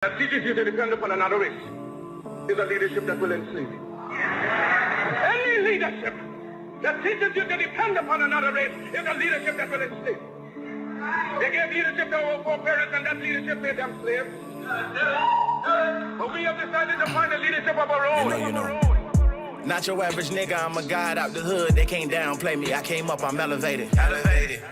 That teaches you to depend upon another race is a leadership that will enslave you. Any leadership that teaches you to depend upon another race is a leadership that will enslave you. They gave leadership to our foreparents, and that leadership made them slaves. But we have decided to find a leadership of our own. Not your average nigga, I'm a god out the hood. They can't downplay me, I came up, I'm elevated.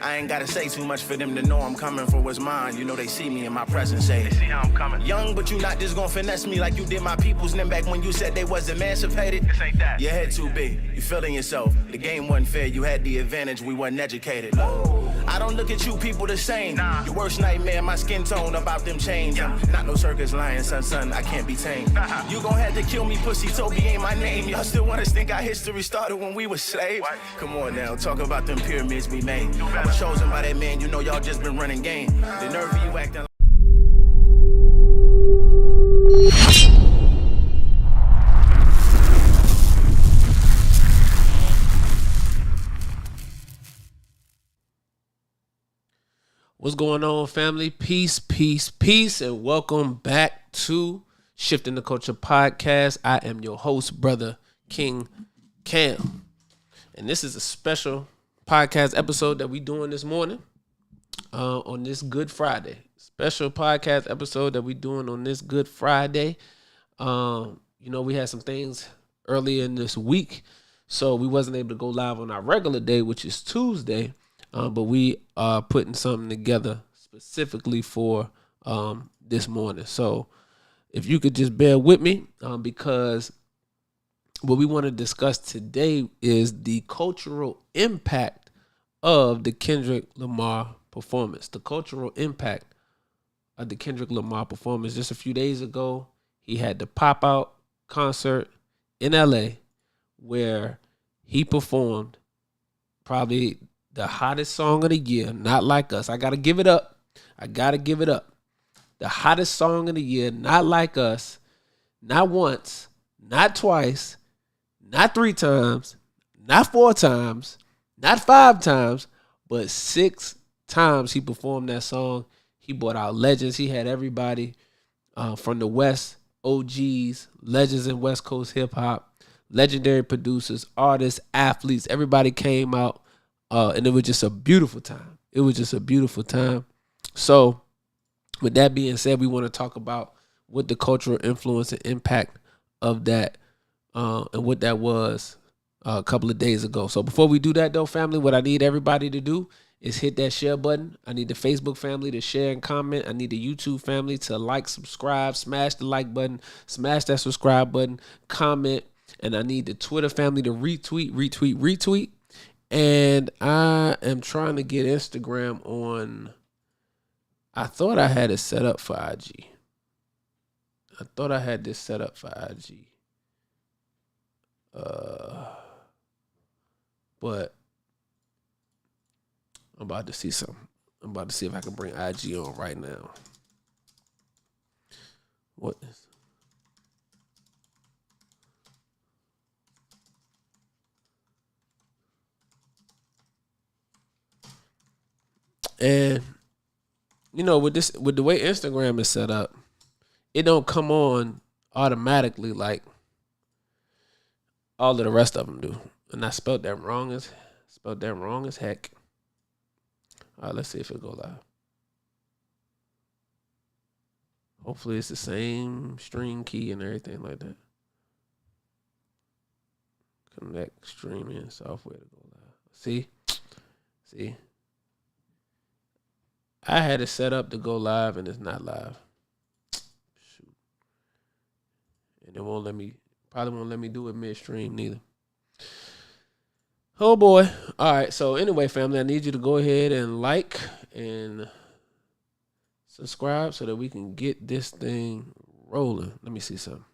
I ain't gotta say too much for them to know I'm coming for what's mine. You know they see me in my presence, say they see how I'm coming. Young, but you not just gonna finesse me like you did my peoples. Then back when you said they was emancipated. This ain't that. Your head too big, you feeling yourself. The game wasn't fair, you had the advantage, we wasn't educated. I don't look at you people the same. Nah. Your worst nightmare, my skin tone about them chains. Yeah. Not no circus lion, son, I can't be tamed. You gon' have to kill me, pussy, Toby ain't my name. Y'all still want us think our history started when we were slaves? What? Come on now, talk about them pyramids we made. I was chosen by that man, you know y'all just been running game. The nerve of you acting like... What's going on, family? Peace, peace, peace, and welcome back to Shifting the Culture Podcast. I am your host, Brother King Cam, and this is a special podcast episode that we doing this morning on this Good Friday. Special podcast episode that we doing on this Good Friday. We had some things earlier in this week, so we wasn't able to go live on our regular day, which is Tuesday. But we are putting something together specifically for this morning. So if you could just bear with me, because what we want to discuss today is the cultural impact of the Kendrick Lamar performance. The cultural impact of the Kendrick Lamar performance. Just a few days ago, he had the pop-out concert in LA where he performed probably the hottest song of the year, Not Like Us. I got to give it up. The hottest song of the year, Not Like Us. Not once, not twice, not 3 times, not 4 times, not 5 times, but 6 times he performed that song. He brought out legends. He had everybody from the West, OGs, legends in West Coast hip hop, legendary producers, artists, athletes. Everybody came out. And it was just a beautiful time. So with that being said, we want to talk about what the cultural influence and impact of that and what that was a couple of days ago. So before we do that, though, family, what I need everybody to do is hit that share button. I need the Facebook family to share and comment. I need the YouTube family to like, subscribe, smash the like button, smash that subscribe button, comment. And I need the Twitter family to retweet. And I am trying to get Instagram on. I thought I had it set up for IG. I thought I had this set up for IG. But I'm about to see something. I'm about to see if I can bring IG on right now. What is... And with the way Instagram is set up, it don't come on automatically like all of the rest of them do. And I spelled that wrong as heck. All right, let's see if it go live. Hopefully it's the same string key and everything like that. Connect streaming software to go live. See. I had it set up to go live and it's not live. Shoot. And it probably won't let me do it midstream neither. Oh boy. All right. So anyway, family, I need you to go ahead and like and subscribe so that we can get this thing rolling. Let me see something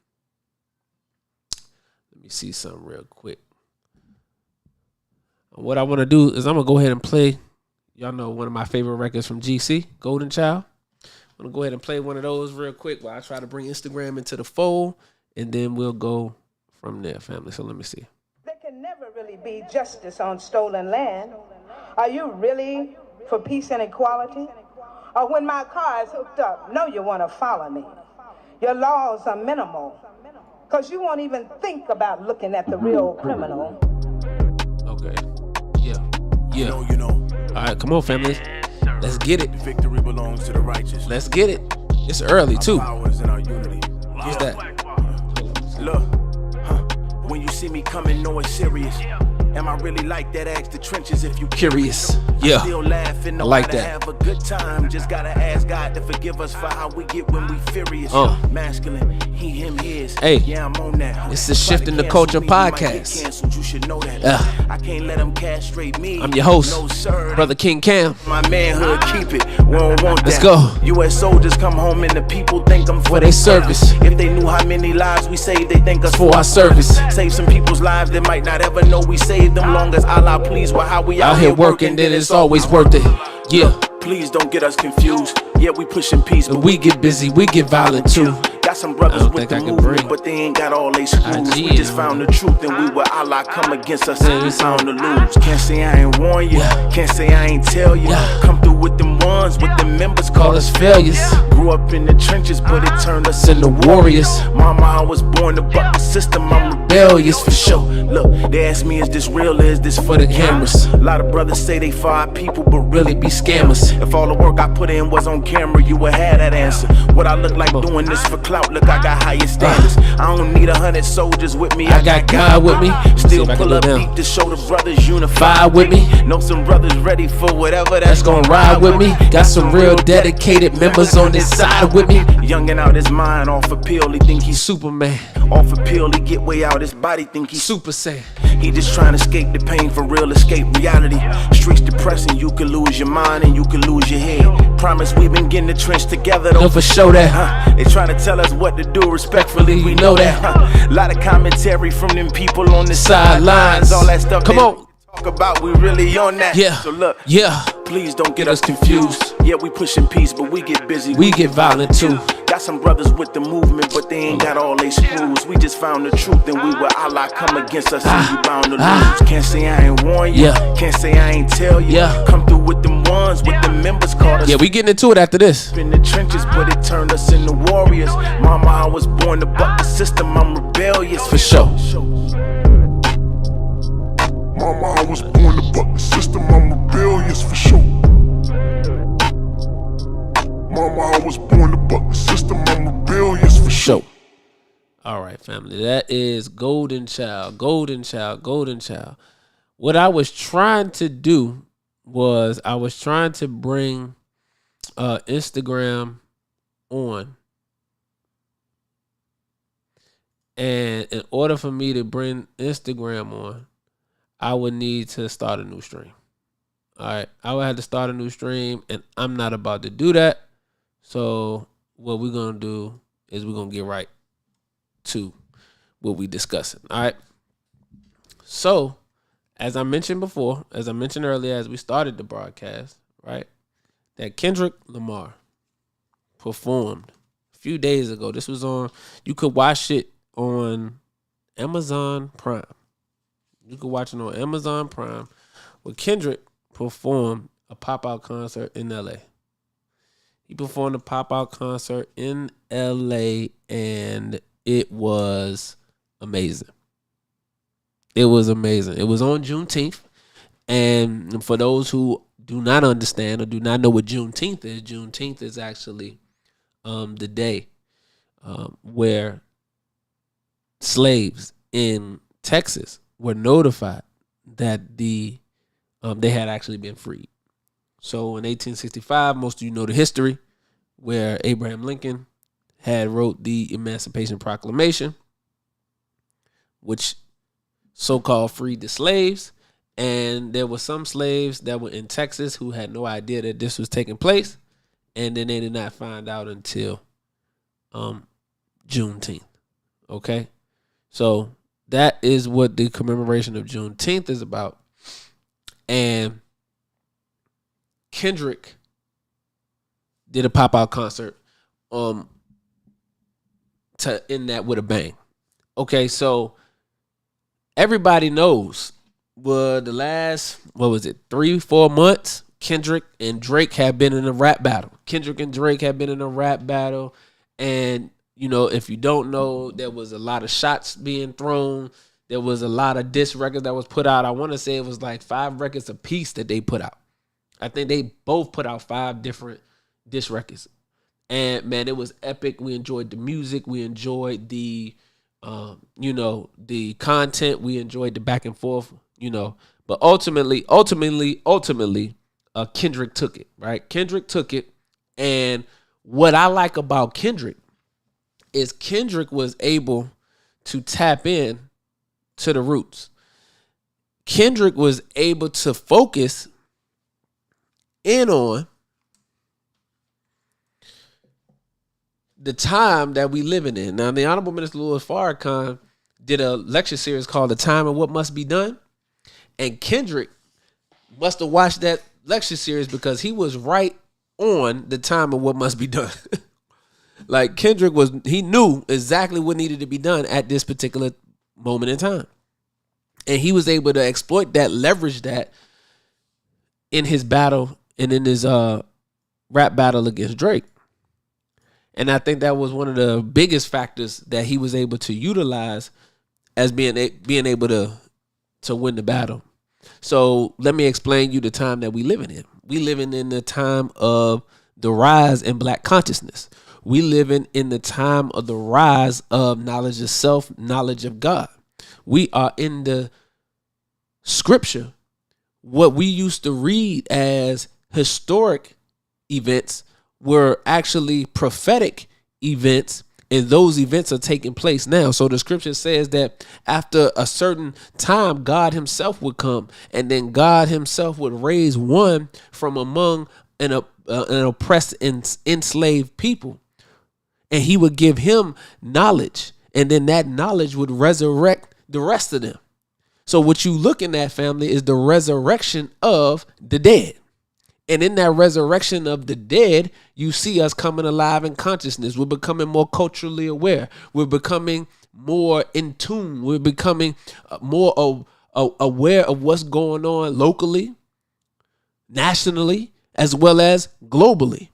real quick. What I want to do is I'm going to go ahead and play. Y'all know one of my favorite records from GC, Golden Child. I'm going to go ahead and play one of those real quick while I try to bring Instagram into the fold, and then we'll go from there, family. So let me see. There can never really be justice on stolen land. Are you really for peace and equality? Or when my car is hooked up, no, you want to follow me. Your laws are minimal. Because you won't even think about looking at the real criminal. Okay. Yeah. Yeah. You know. All right, come on, family. Let's get it. Victory belongs to the righteous. Let's get it. It's early, too. Powers in our unity. What's that? Look, when you see me coming, know it's serious. Am I really like that? Ask the trenches if you Curious. Yeah. Still laughing, I like to that. have a good time. Just gotta ask God to forgive us for how we get when we furious. Masculine, he, him, his. Hey, yeah, I'm on that. it's the Shifting the Culture Podcast. You should know that. I can't let them castrate me. I'm your host, no, sir. Brother King Cam. My manhood, keep it. We don't want that. Let's go. U.S. soldiers come home and the people thank them for their service. If they knew how many lives we saved, they thank us For our service. Save some people's lives that might not ever know we saved them. Long as Allah pleased with how we Out here working, then it's always worth it. Yeah. Please don't get us confused. Yeah, we pushing peace, but We get busy, we get violent too. got some brothers I don't with think the I can movement, bring but they ain't got all they screws. IG We just found the truth and we were Allah come against us and we found to lose. Can't say I ain't warn you, can't say I ain't tell you. Come through with them ones, with them members, call us failures. Grew up in the trenches, but it turned us into warriors. Mama, I was born to buck the system, I'm rebellious for sure. Look, they ask me, is this real or is this for the cameras? A lot of brothers say they fire people, but really be scammers. If all the work I put in was on camera, you would have that answer. What I look like doing this for clout, look, I got higher standards. I don't need 100 soldiers with me, I got God with me. Still pull up deep to show the brothers unified with me. Know some brothers ready for whatever that's Gonna ride with me. Got some real dedicated members on this side with me. Youngin' out his mind, off a pill, he think he's Superman. off a pill, he get way out his body, think he's Super Saiyan. He just trying to escape the pain for real, escape reality. Streets depressing, you can lose your mind and you can lose your head. Promise we've been getting the trench together though. No, for sure that. They trying to tell us what to do respectfully, we know that. Lot of commentary from them people on the sidelines. All that stuff Come on. talk about, we really on that. Yeah. So look, Yeah. please don't get us confused. Yeah, we pushing peace, but we get busy. We get violent too. Got some brothers with the movement, but they ain't got all they screws. We just found the truth and we were Allah come against us and you bound to lose. Can't say I ain't warn you. Can't say I ain't tell you. Come through with them ones, with the members called us. Yeah, we getting into it after this. In the trenches, but it turned us into warriors. Mama, I was born to buck the system, I'm rebellious. For sure. Mama, I was born to buck the system, I'm rebellious for sure. Mama, I was born to buck the system, I'm rebellious for sure. All right, family. That is Golden Child, Golden Child, Golden Child. What I was trying to do was I was trying to bring Instagram on. And in order for me to bring Instagram on, I would need to start a new stream. All right. I would have to start a new stream, and I'm not about to do that. So what we're going to do is we're going to get right to what we discussing. All right. So as I mentioned before, as I mentioned earlier, as we started the broadcast, right, that Kendrick Lamar performed a few days ago. This was on, you could watch it on Amazon Prime. You could watch it on Amazon Prime where Kendrick performed a pop-out concert in L.A. He performed a pop-out concert in L.A. and it was amazing. It was amazing. It was on Juneteenth. And for those who do not understand or do not know what Juneteenth is actually the day where slaves in Texas were notified that they had actually been freed. So in 1865, most of you know the history, where Abraham Lincoln had wrote the Emancipation Proclamation, which so-called freed the slaves. And there were some slaves that were in Texas who had no idea that this was taking place. And then they did not find out until Juneteenth. Okay? So that is what the commemoration of Juneteenth is about. And Kendrick did a pop-out concert to end that with a bang. Okay, so everybody knows the last, 3-4 months, Kendrick and Drake have been in a rap battle. And You know, if you don't know, there was a lot of shots being thrown. There was a lot of diss records that was put out. I want to say it was like 5 records a piece that they put out. I think they both put out 5 different diss records. And man, it was epic. We enjoyed the music. We enjoyed the, the content. We enjoyed the back and forth, But ultimately, Kendrick took it, right? Kendrick took it. And what I like about Kendrick is Kendrick was able to tap in to the roots. Kendrick was able to focus in on the time that we living in. Now, the Honorable Minister Louis Farrakhan did a lecture series called The Time and What Must Be Done. And Kendrick must have watched that lecture series because he was right on the time and what must be done. Like Kendrick he knew exactly what needed to be done at this particular moment in time. And he was able to exploit that, leverage that in his battle and in his rap battle against Drake. And I think that was one of the biggest factors that he was able to utilize as being able to win the battle. So let me explain you the time that we living in. We living in the time of the rise in Black consciousness. We living in the time of the rise of knowledge of self, knowledge of God. We are in the scripture, what we used to read as historic events were actually prophetic events, and those events are taking place now. So the scripture says that after a certain time, God himself would come, and then God himself would raise one from among an oppressed and enslaved people, and he would give him knowledge, and then that knowledge would resurrect the rest of them. So what you looking at, family, is the resurrection of the dead. And in that resurrection of the dead, you see us coming alive in consciousness. We're becoming more culturally aware. We're becoming more in tune. We're becoming more aware of what's going on locally, nationally, as well as globally.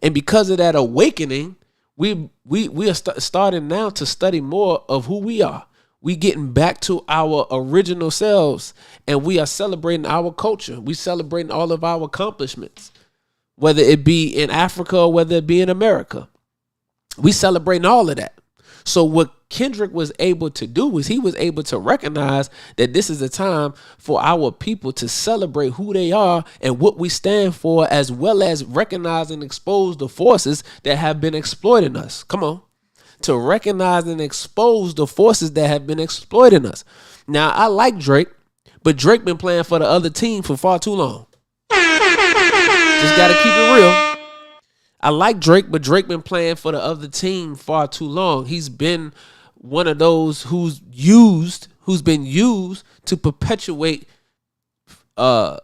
And because of that awakening, we are starting now to study more of who we are. We getting back to our original selves, and we are celebrating our culture. We celebrating all of our accomplishments, whether it be in Africa or whether it be in America. We celebrating all of that. So what Kendrick was able to do was he was able to recognize that this is a time for our people to celebrate who they are and what we stand for, as well as recognize and expose the forces that have been exploiting us. Come on. To recognize and expose the forces that have been exploiting us. Now, I like Drake, but Drake been playing for the other team for far too long. Just got to keep it real. I like Drake, but Drake been playing for the other team far too long. He's been one of those who's been used to perpetuate the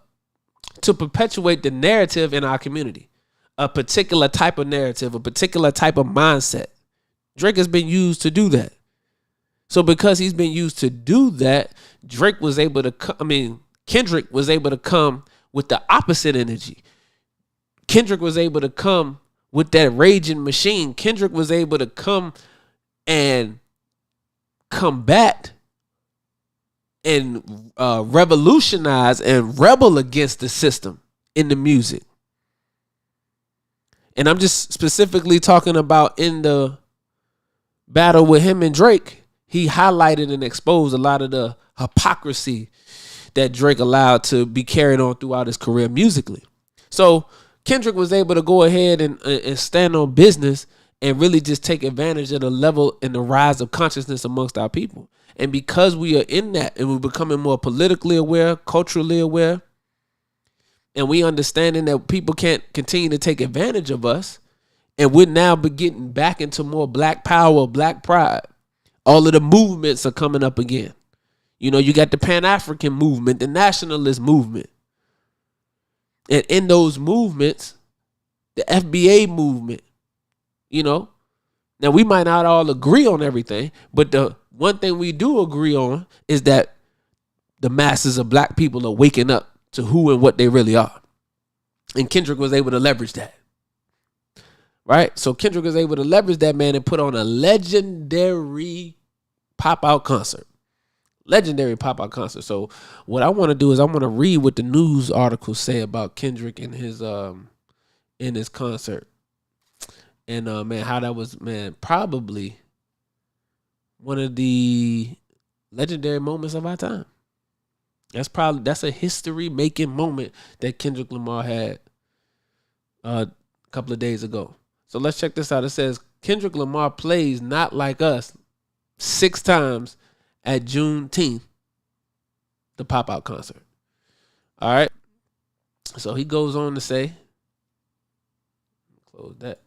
narrative in our community. A particular type of narrative, a particular type of mindset. Drake has been used to do that. So because he's been used to do that, Kendrick was able to come with the opposite energy. Kendrick was able to come with that raging machine. Kendrick was able to come and combat and revolutionize and rebel against the system in the music. And I'm just specifically talking about in the battle with him and Drake. He highlighted and exposed a lot of the hypocrisy that Drake allowed to be carried on throughout his career musically. So Kendrick was able to go ahead and stand on business and really just take advantage of the level and the rise of consciousness amongst our people. And because we are in that and we're becoming more politically aware, culturally aware, and we understanding that people can't continue to take advantage of us, and we're now getting back into more Black power, Black pride. All of the movements are coming up again. You know, you got the Pan-African movement, the nationalist movement. And in those movements, the FBA movement, now we might not all agree on everything, but the one thing we do agree on is that the masses of Black people are waking up to who and what they really are. And Kendrick was able to leverage that. right? So Kendrick was able to leverage that, man, and put on a legendary pop-out concert. Legendary pop-out concert. So what I want to do is I want to read what the news articles say about Kendrick and his concert. And man, how that was, man, probably one of the legendary moments of our time. That's a history-making moment that Kendrick Lamar had a couple of days ago. So let's check this out. It says Kendrick Lamar plays Not Like Us 6 times at Juneteenth, the pop-out concert. All right. So he goes on to say, close that.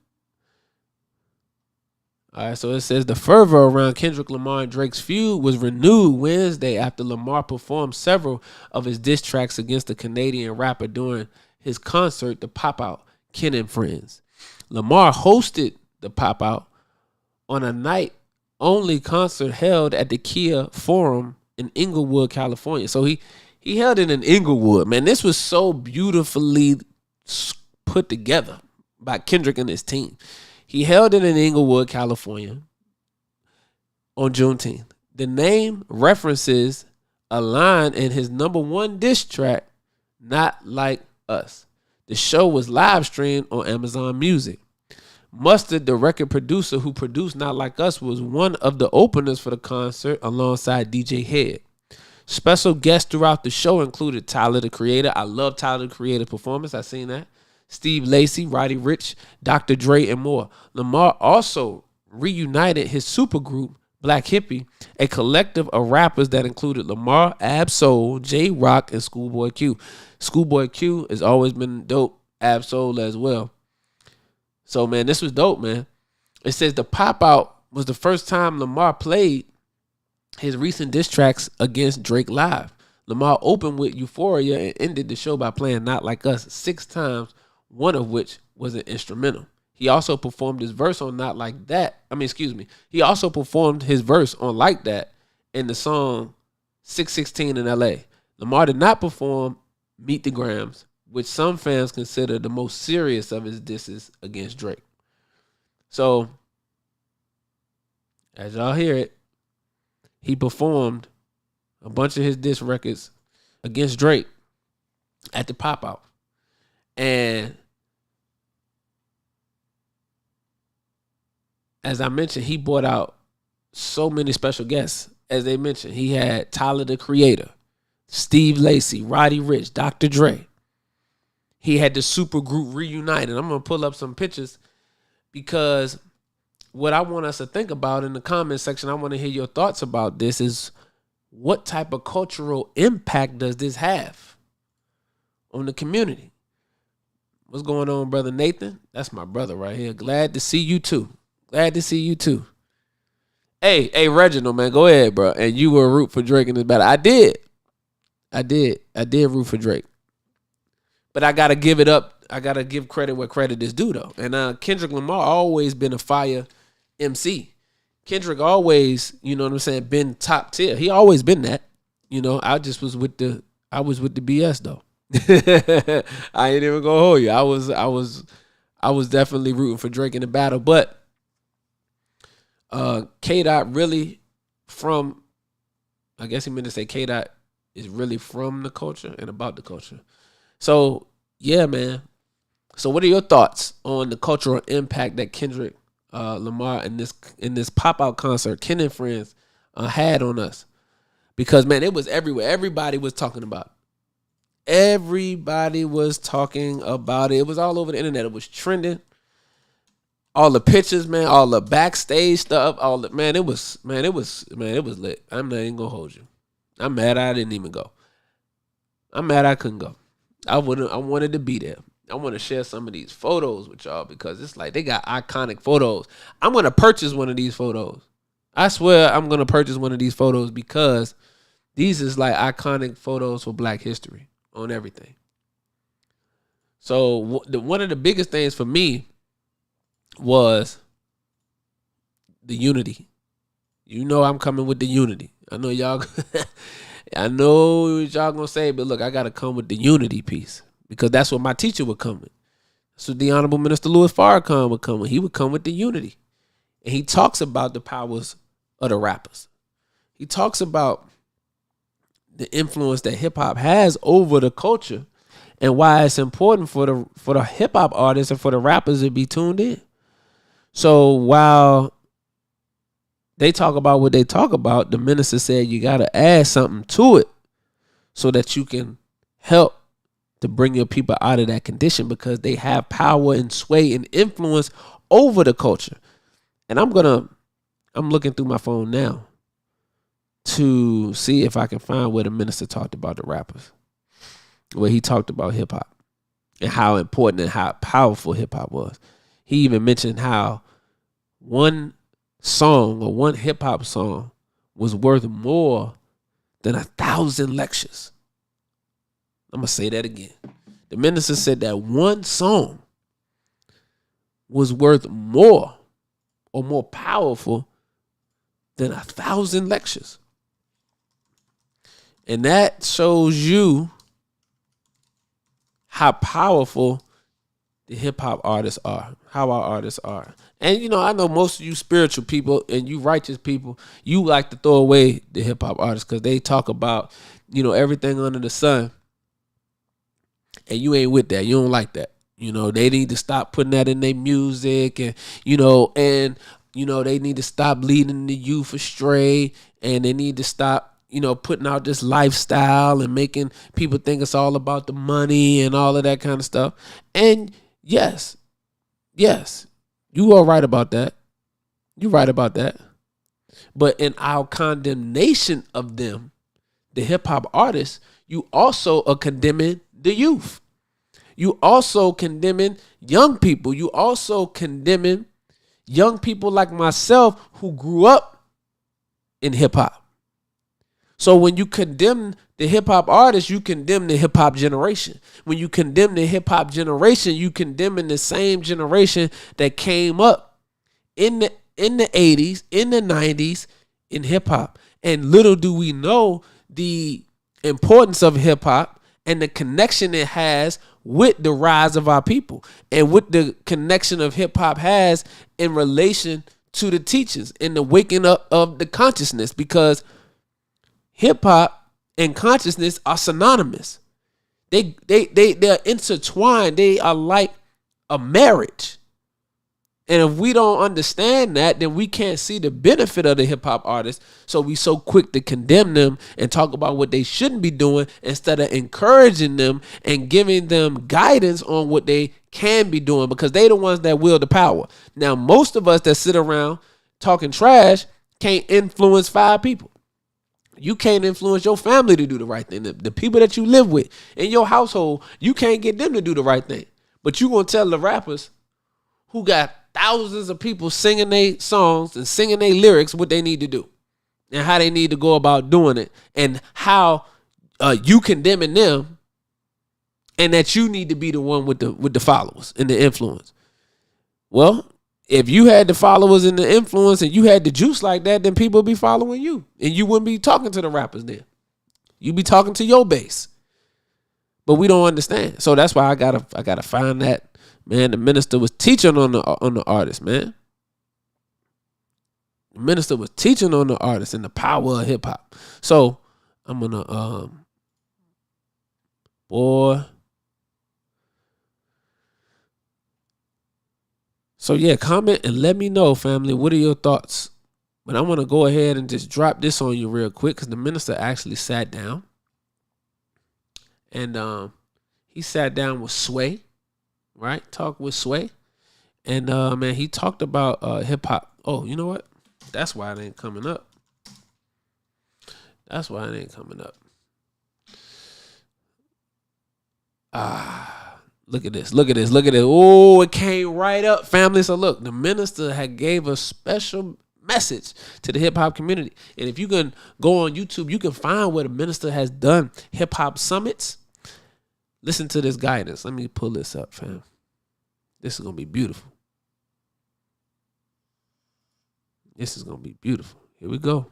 All right, so it says the fervor around Kendrick Lamar and Drake's feud was renewed Wednesday after Lamar performed several of his diss tracks against the Canadian rapper during his concert, the Pop-Out, Ken and Friends. Lamar hosted the Pop-Out on a night-only concert held at the Kia Forum in Inglewood, California. So he held it in Inglewood. Man, this was so beautifully put together by Kendrick and his team. He held it in Inglewood, California on Juneteenth. The name references a line in his #1 diss track, Not Like Us. The show was live streamed on Amazon Music. Mustard, the record producer who produced Not Like Us, was one of the openers for the concert alongside DJ Head. Special guests throughout the show included Tyler, the Creator. I love Tyler, the Creator performance. I seen that. Steve Lacy, Roddy Ricch, Dr. Dre, and more. Lamar also reunited his supergroup, Black Hippie, a collective of rappers that included Lamar, Ab Soul, J Rock, and Schoolboy Q. Schoolboy Q has always been dope. Ab Soul as well. So, man, this was dope, man. It says the Pop-Out was the first time Lamar played his recent diss tracks against Drake live. Lamar opened with Euphoria and ended the show by playing Not Like Us 6 times, one of which was an instrumental. He also performed his verse on Not Like That. He also performed his verse on Like That in the song 616 in LA. Lamar did not perform Meet the Grams, which some fans consider the most serious of his disses against Drake. So, as y'all hear it, he performed a bunch of his diss records against Drake at the Pop-Out. And as I mentioned, he brought out so many special guests. As they mentioned, he had Tyler, the Creator, Steve Lacy, Roddy Ricch, Dr. Dre. He had the super group reunited. I'm going to pull up some pictures because what I want us to think about in the comment section, I want to hear your thoughts about this, is what type of cultural impact does this have on the community? What's going on, Brother Nathan? That's my brother right here. Glad to see you too. Glad to see you too. Hey, Reginald, man, go ahead, bro. And you were root for Drake in this battle. I did root for Drake. But I got to give it up. I got to give credit where credit is due, though. And Kendrick Lamar always been a fire MC. Kendrick always, you know what I'm saying, been top tier. He always been that. You know, I was with the BS, though. I ain't even gonna hold you. I was definitely rooting for Drake in the battle, but K-Dot really from, I guess he meant to say K-Dot is really from the culture and about the culture. So yeah, man. So what are your thoughts on the cultural impact that Kendrick Lamar in this Pop-Out concert, Ken and Friends, had on us? Because man, it was everywhere. Everybody was talking about it. Everybody was talking about it. It was all over the internet. It was trending. All the pictures, man, all the backstage stuff, it was lit. I'm not even gonna hold you. I'm mad I didn't even go. I'm mad I couldn't go. I wanted to be there. I want to share some of these photos with y'all because it's like they got iconic photos. I'm gonna purchase one of these photos. I swear I'm gonna purchase one of these photos because these is like iconic photos for Black history on everything. So one of the biggest things for me was the unity. You know I'm coming with the unity. I know y'all I know what y'all gonna say, but look, I gotta come with the unity piece because that's what my teacher would come with. So the Honorable Minister Louis Farrakhan would come. He would come with the unity. And he talks about the powers of the rappers. He talks about the influence that hip hop has over the culture and why it's important for the hip hop artists and for the rappers to be tuned in. So while they talk about what they talk about, the minister said you got to add something to it so that you can help to bring your people out of that condition, because they have power and sway and influence over the culture. And I'm looking through my phone now to see if I can find where the minister talked about the rappers, where he talked about hip hop and how important and how powerful hip hop was. He even mentioned how one song or one hip hop song was worth more than 1,000 lectures. I'm going to say that again. The minister said that one song was worth more or more powerful than 1,000 lectures. And that shows you how powerful the hip hop artists are, how our artists are. And, you know, I know most of you spiritual people and you righteous people, you like to throw away the hip hop artists because they talk about, you know, everything under the sun. And you ain't with that. You don't like that. You know, they need to stop putting that in their music, and they need to stop leading the youth astray, and they need to stop, you know, putting out this lifestyle and making people think it's all about the money and all of that kind of stuff. And yes, you are right about that. You're right about that. But in our condemnation of them, the hip hop artists, you also are condemning the youth. You also condemning young people. You also condemning young people like myself who grew up in hip hop. So when you condemn the hip hop artists, you condemn the hip hop generation. When you condemn the hip hop generation, you condemning the same generation that came up in the 80s, in the 90s in hip hop. And little do we know the importance of hip hop and the connection it has with the rise of our people, and what the connection of hip hop has in relation to the teachings and the waking up of the consciousness, because hip hop and consciousness are synonymous. They're intertwined. They are like a marriage. And if we don't understand that, then we can't see the benefit of the hip hop artists. So we so quick to condemn them and talk about what they shouldn't be doing instead of encouraging them and giving them guidance on what they can be doing, because they the ones that wield the power. Now, most of us that sit around talking trash can't influence 5 people. You can't influence your family to do the right thing. The people that you live with in your household, you can't get them to do the right thing. But you gonna tell the rappers who got thousands of people singing their songs and singing their lyrics what they need to do and how they need to go about doing it, and how you condemning them, and that you need to be the one with the followers and the influence. Well, if you had the followers and the influence and you had the juice like that, then people would be following you, and you wouldn't be talking to the rappers then. You'd be talking to your base. But we don't understand. So that's why I gotta find that. Man, the minister was teaching on the artist, man. The minister was teaching on the artist and the power of hip hop. So I'm gonna So yeah, comment and let me know, family, what are your thoughts? But I'm gonna go ahead and just drop this on you real quick, because the minister actually sat down. And he sat down with Sway. Right? Talk with Sway. And man, he talked about hip hop. Oh, you know what? That's why it ain't coming up. Look at this. Oh, it came right up, family. So look, the minister had gave a special message to the hip hop community. And if you can go on YouTube, you can find where the minister has done hip hop summits. Listen to this guidance. Let me pull this up, fam. This is going to be beautiful. Here we go.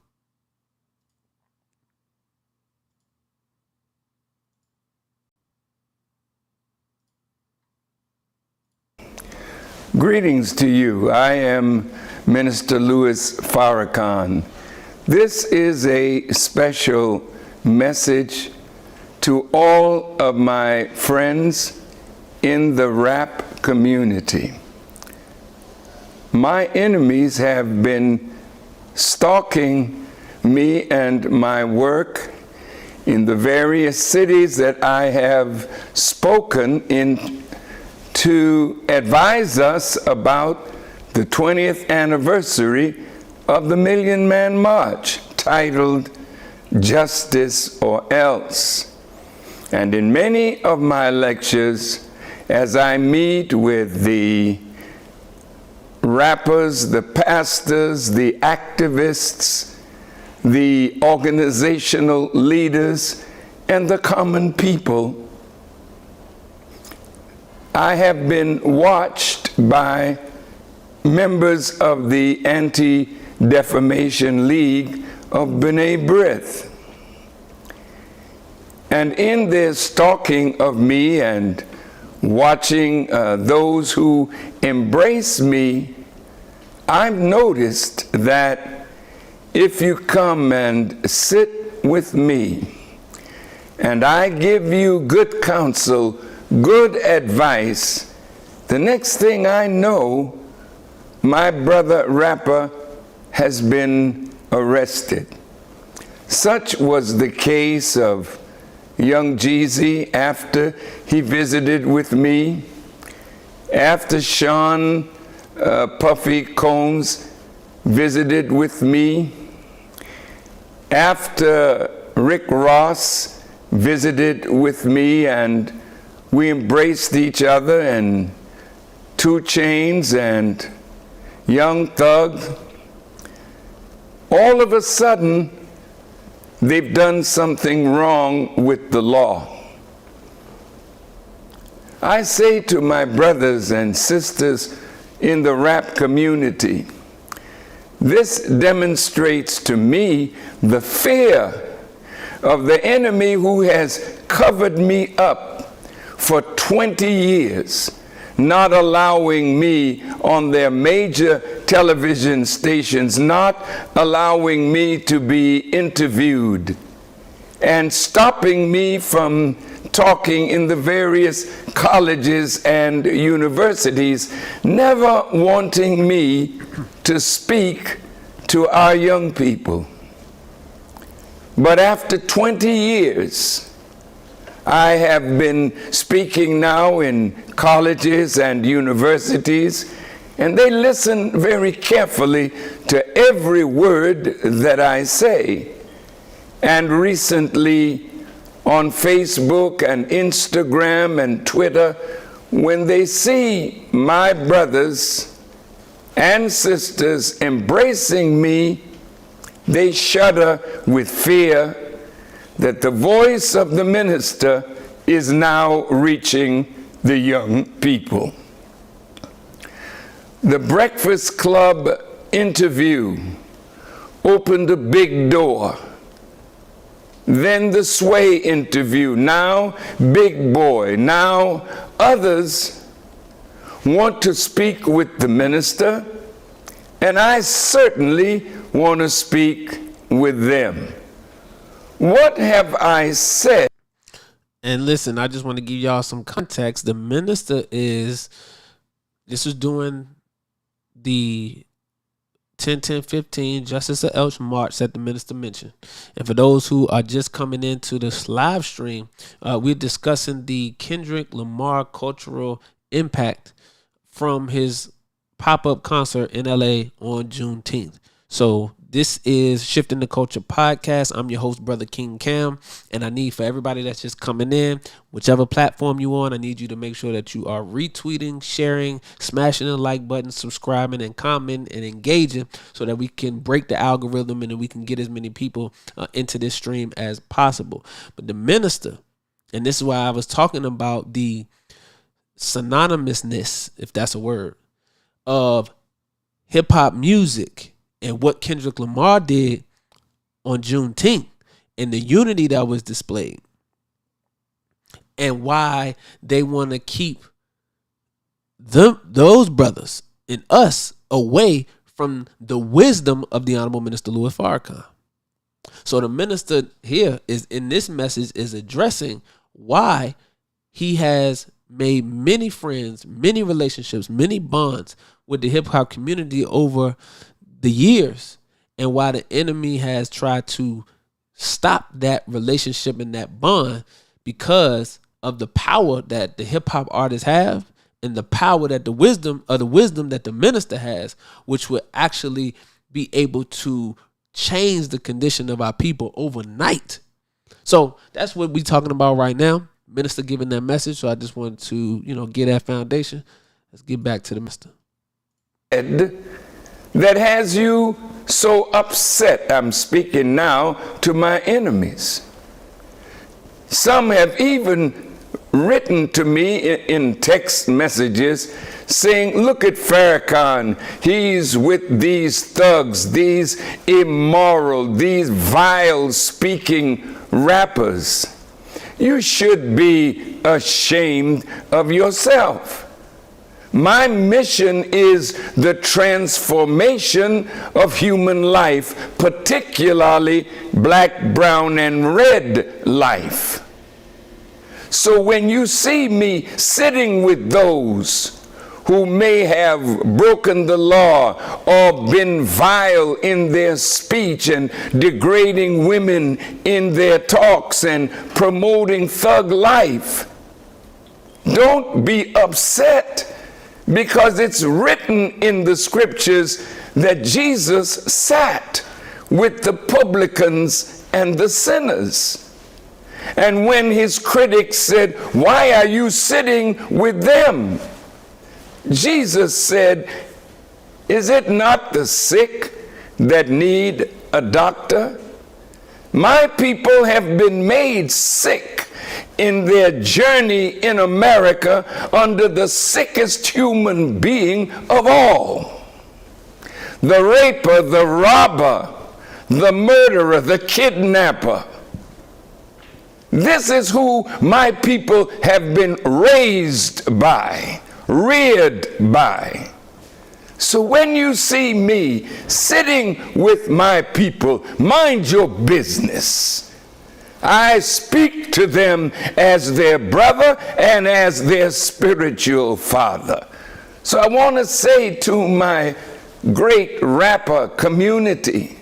Greetings to you. I am Minister Louis Farrakhan. This is a special message to all of my friends in the rap community. My enemies have been stalking me and my work in the various cities that I have spoken in to advise us about the 20th anniversary of the Million Man March, titled Justice or Else. And in many of my lectures, as I meet with the rappers, the pastors, the activists, the organizational leaders, and the common people, I have been watched by members of the Anti-Defamation League of B'nai B'rith. And in their stalking of me and watching those who embrace me, I've noticed that if you come and sit with me and I give you good counsel, good advice, the next thing I know, my brother rapper has been arrested. Such was the case of Young Jeezy after he visited with me, after Sean Puffy Combs visited with me, after Rick Ross visited with me, and we embraced each other, and 2 Chainz and Young Thug, all of a sudden they've done something wrong with the law. I say to my brothers and sisters in the rap community, this demonstrates to me the fear of the enemy who has covered me up for 20 years, not allowing me on their major television stations, not allowing me to be interviewed, and stopping me from talking in the various colleges and universities, never wanting me to speak to our young people. But after 20 years, I have been speaking now in colleges and universities, and they listen very carefully to every word that I say. And recently on Facebook and Instagram and Twitter, when they see my brothers and sisters embracing me, they shudder with fear that the voice of the minister is now reaching the young people. The Breakfast Club interview opened a big door. Then the Sway interview, now Big Boy, now others want to speak with the minister, and I certainly want to speak with them. What have I said? And listen, I just want to give y'all some context. The minister this is during the 10-10-15 Justice of Elch March that the minister mentioned. And for those who are just coming into this live stream, we're discussing the Kendrick Lamar cultural impact from his pop-up concert in LA on Juneteenth. So this is Shifting the Culture Podcast. I'm your host, Brother King Cam, and I need for everybody that's just coming in, whichever platform you on, I need you to make sure that you are retweeting, sharing, smashing the like button, subscribing, and commenting and engaging so that we can break the algorithm and then we can get as many people into this stream as possible. But the minister, and this is why I was talking about the synonymousness, if that's a word, of hip-hop music and what Kendrick Lamar did on Juneteenth and the unity that was displayed and why they want to keep those brothers and us away from the wisdom of the Honorable Minister Louis Farrakhan. So the minister here is in this message is addressing why he has made many friends, many relationships, many bonds with the hip hop community over the years, and why the enemy has tried to stop that relationship and that bond because of the power that the hip hop artists have and the power that the wisdom that the minister has, which would actually be able to change the condition of our people overnight. So that's what we're talking about right now. Minister giving that message. So I just wanted to, get that foundation. Let's get back to the minister. That has you so upset. I'm speaking now to my enemies. Some have even written to me in text messages saying, look at Farrakhan, he's with these thugs, these immoral, these vile speaking rappers. You should be ashamed of yourself. My mission is the transformation of human life, particularly black, brown, and red life. So when you see me sitting with those who may have broken the law or been vile in their speech and degrading women in their talks and promoting thug life, don't be upset, because it's written in the scriptures that Jesus sat with the publicans and the sinners. And when his critics said, why are you sitting with them? Jesus said, is it not the sick that need a doctor? My people have been made sick in their journey in America under the sickest human being of all. The raper, the robber, the murderer, the kidnapper. This is who my people have been raised by, reared by. So when you see me sitting with my people, mind your business. I speak to them as their brother and as their spiritual father. So I want to say to my great rapper community,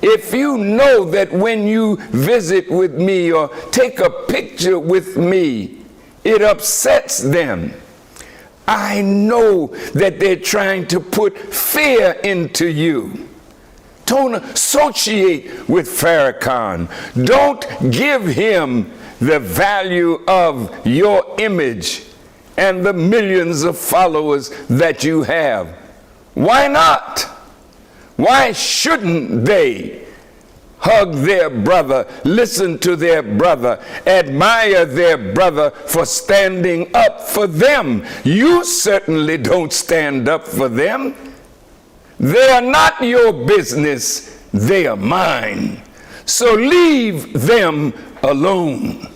if you know that when you visit with me or take a picture with me, it upsets them, I know that they're trying to put fear into you. Don't associate with Farrakhan. Don't give him the value of your image and the millions of followers that you have. Why not? Why shouldn't they hug their brother, listen to their brother, admire their brother for standing up for them? You certainly don't stand up for them. They are not your business, they are mine. So leave them alone.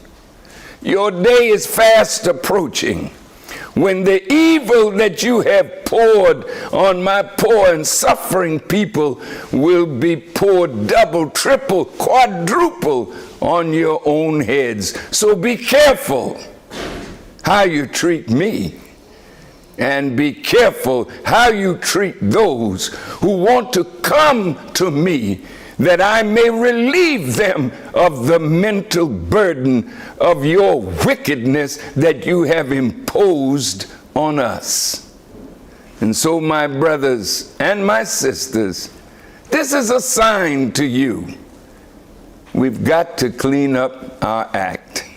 Your day is fast approaching when the evil that you have poured on my poor and suffering people will be poured double, triple, quadruple on your own heads. So be careful how you treat me. And be careful how you treat those who want to come to me, that I may relieve them of the mental burden of your wickedness that you have imposed on us. And so, my brothers and my sisters, this is a sign to you. We've got to clean up our act.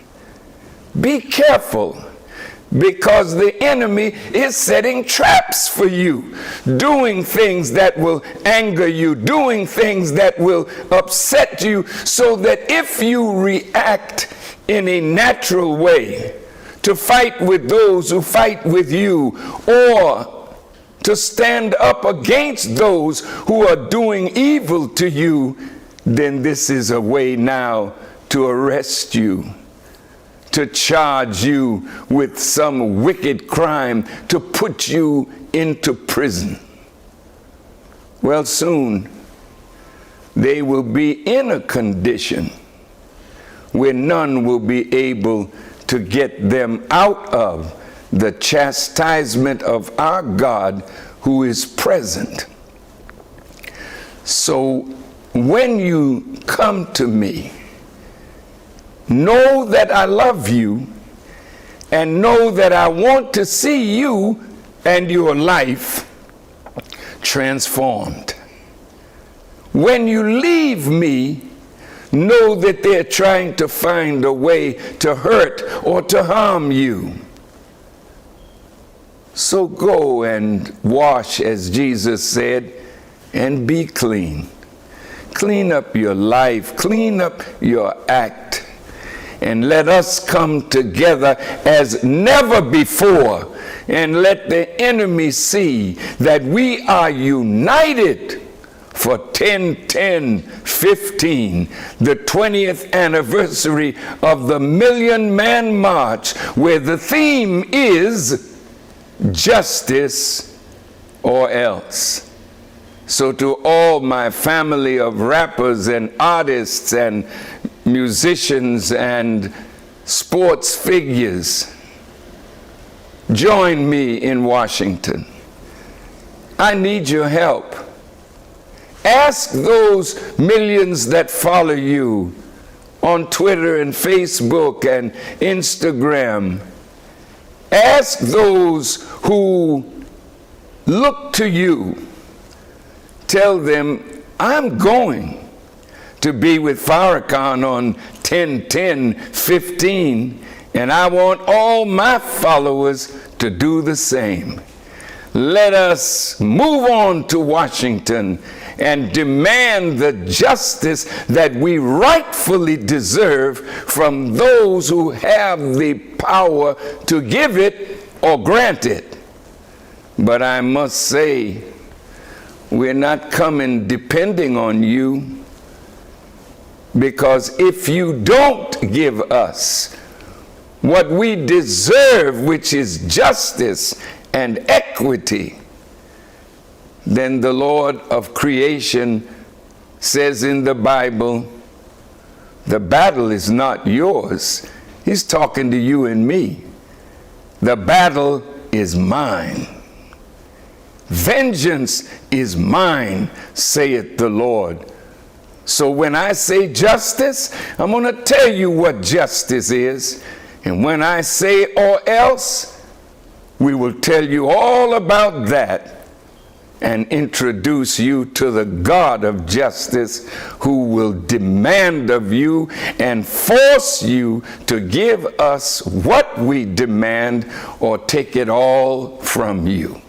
Be careful, because the enemy is setting traps for you, doing things that will anger you, doing things that will upset you, so that if you react in a natural way to fight with those who fight with you, or to stand up against those who are doing evil to you, then this is a way now to arrest you, to charge you with some wicked crime, to put you into prison. Well, soon they will be in a condition where none will be able to get them out of the chastisement of our God who is present. So when you come to me, know that I love you and know that I want to see you and your life transformed. When you leave me, know that they're trying to find a way to hurt or to harm you. So go and wash, as Jesus said, and be clean. Clean up your life, clean up your act, and let us come together as never before, and let the enemy see that we are united for 10-10-15, the 20th anniversary of the Million Man March, where the theme is justice or else. So to all my family of rappers and artists and musicians and sports figures, join me in Washington. I need your help. Ask those millions that follow you on Twitter and Facebook and Instagram. Ask those who look to you. Tell them, I'm going to be with Farrakhan on 10-10-15, and I want all my followers to do the same. Let us move on to Washington and demand the justice that we rightfully deserve from those who have the power to give it or grant it. But I must say, we're not coming depending on you, because if you don't give us what we deserve, which is justice and equity, then the Lord of creation says in the Bible, the battle is not yours. He's talking to you and me. The battle is mine. Vengeance is mine, saith the Lord. So when I say justice, I'm going to tell you what justice is. And when I say or else, we will tell you all about that and introduce you to the God of justice, who will demand of you and force you to give us what we demand or take it all from you.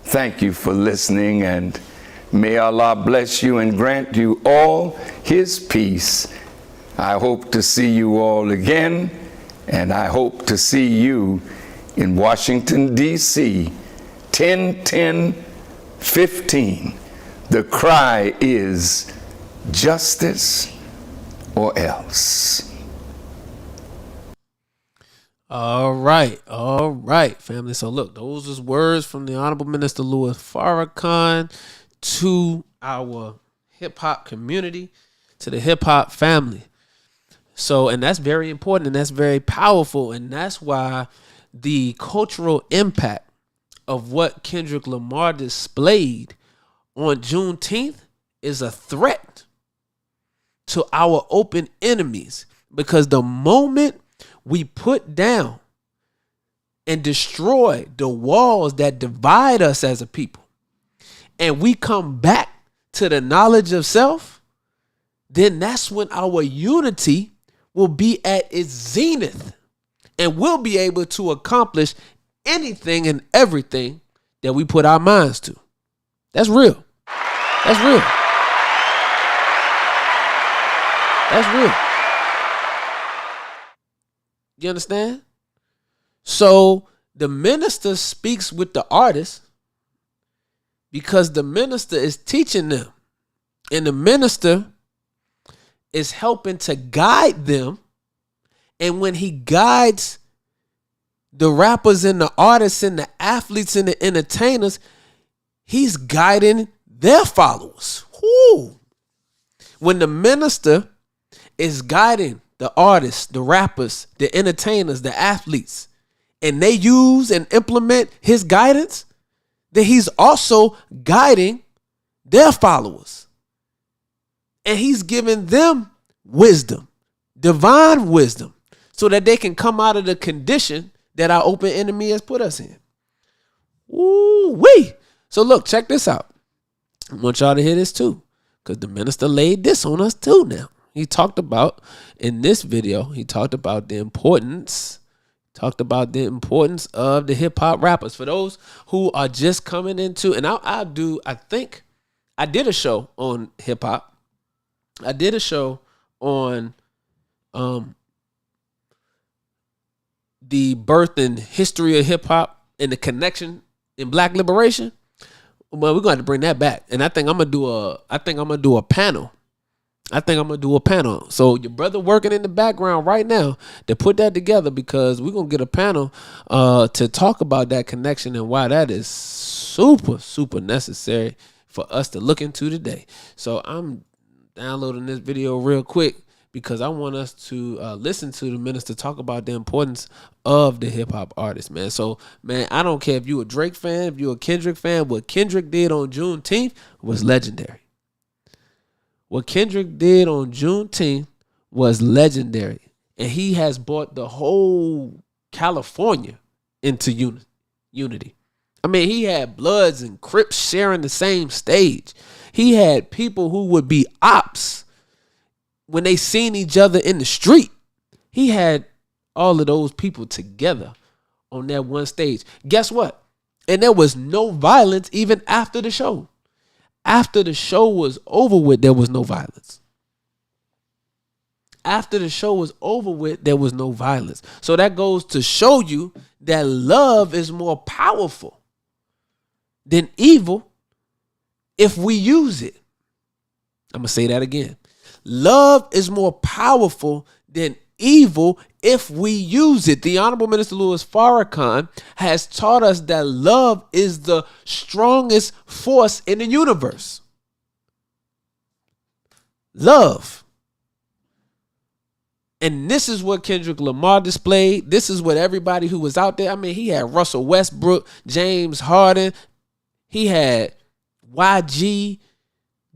Thank you for listening, and may Allah bless you and grant you all His peace. I hope to see you all again, and I hope to see you in Washington, D.C., 10-10-15. The cry is justice or else. All right, family. So look, those is words from the Honorable Minister Louis Farrakhan to our hip-hop community, to the hip-hop family. So, and that's very important, and that's very powerful, and that's why the cultural impact of what Kendrick Lamar displayed on Juneteenth is a threat to our open enemies, because the moment we put down and destroy the walls that divide us as a people, and we come back to the knowledge of self, then that's when our unity will be at its zenith, and we'll be able to accomplish anything and everything that we put our minds to. That's real. That's real. That's real. You understand? So the minister speaks with the artist because the minister is teaching them, and the minister is helping to guide them And when he guides the rappers and the artists and the athletes and the entertainers, he's guiding their followers. Woo. When the minister is guiding the artists, the rappers, the entertainers, the athletes, and they use and implement his guidance, then he's also guiding their followers. And he's giving them wisdom, divine wisdom, so that they can come out of the condition that our open enemy has put us in. Ooh-wee. So look, check this out. I want y'all to hear this too, because the minister laid this on us too now. He talked about, in this video, he talked about the importance of the hip-hop rappers. For those who are just coming into, and I think I did a show on hip-hop. I did a show on the birth and history of hip-hop and the connection in Black liberation. Well, we're going to have to bring that back. And I think I'm going to do a panel. So your brother working in the background right now to put that together, because we're going to get a panel to talk about that connection and why that is super, super necessary for us to look into today. So I'm downloading this video real quick because I want us to listen to the minister talk about the importance of the hip-hop artist, man. So, man, I don't care if you a Drake fan, if you a Kendrick fan, what Kendrick did on Juneteenth was legendary. What Kendrick did on Juneteenth was legendary. And he has brought the whole California into unity. I mean, he had Bloods and Crips sharing the same stage. He had people who would be ops when they seen each other in the street. He had all of those people together on that one stage. Guess what? And there was no violence even after the show. After the show was over with, there was no violence. After the show was over with, there was no violence. So that goes to show you that love is more powerful than evil if we use it. I'm going to say that again. Love is more powerful than evil if we use it. The Honorable Minister Louis Farrakhan has taught us that love is the strongest force in the universe. Love. And this is what Kendrick Lamar displayed. This is what everybody who was out there. I mean, he had Russell Westbrook, James Harden. He had YG,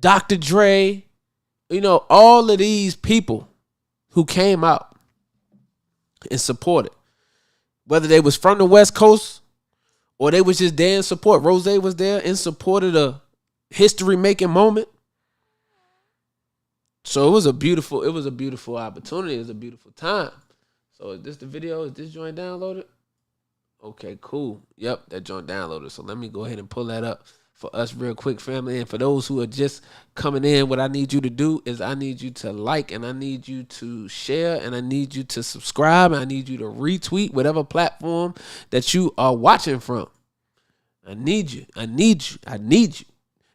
Dr. Dre. You know, all of these people who came out and supported, whether they was from the West Coast or they was just there in support. Rose was there in support of the history-making moment. So it was a beautiful opportunity. It was a beautiful time. So is this the video? Is this joint downloaded? Okay, cool. Yep, that joint downloaded. So let me go ahead and pull that up for us real quick, family. And for those who are just coming in, what I need you to do is I need you to like, and I need you to share, and I need you to subscribe, and I need you to retweet whatever platform that you are watching from. I need you.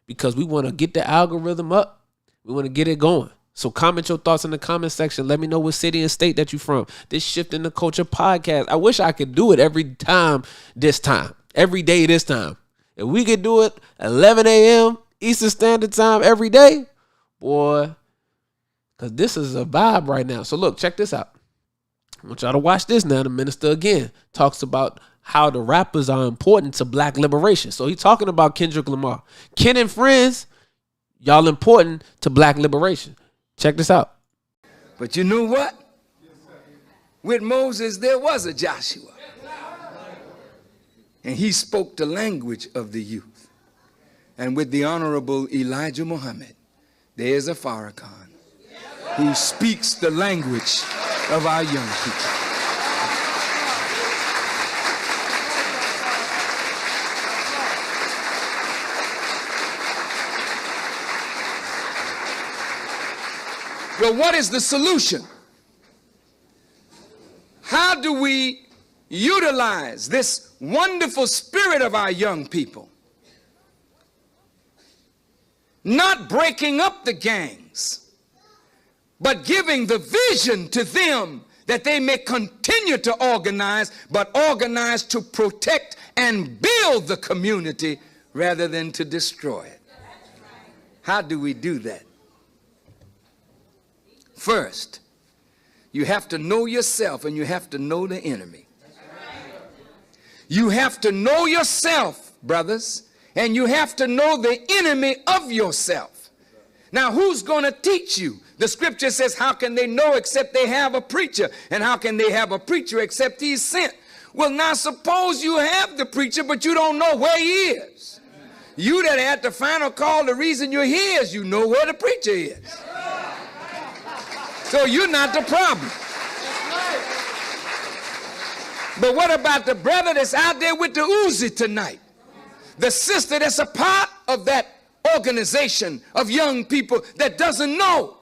Because we want to get the algorithm up. We want to get it going. So comment your thoughts in the comment section. Let me know what city and state that you're from. This Shifting the Culture podcast. I wish I could do it every day this time. If we could do it 11 a.m. Eastern Standard Time every day, boy, because this is a vibe right now. So look, check this out. I want y'all to watch this now. The minister again talks about how the rappers are important to Black liberation. So he's talking about Kendrick Lamar. Ken and friends, y'all important to Black liberation. Check this out. But you know what? With Moses, there was a Joshua. And he spoke the language of the youth. And with the Honorable Elijah Muhammad, there is a Farrakhan who speaks the language of our young people. Well, what is the solution? How do we utilize this wonderful spirit of our young people? Not breaking up the gangs, but giving the vision to them that they may continue to organize, but organize to protect and build the community rather than to destroy it. How do we do that? First, you have to know yourself and you have to know the enemy. You have to know yourself, brothers, and you have to know the enemy of yourself. Now, who's going to teach you? The scripture says, how can they know except they have a preacher? And how can they have a preacher except he's sent? Well, now suppose you have the preacher, but you don't know where he is. You that had the final call, the reason you're here is you know where the preacher is. So you're not the problem. But what about the brother that's out there with the Uzi tonight? The sister that's a part of that organization of young people that doesn't know.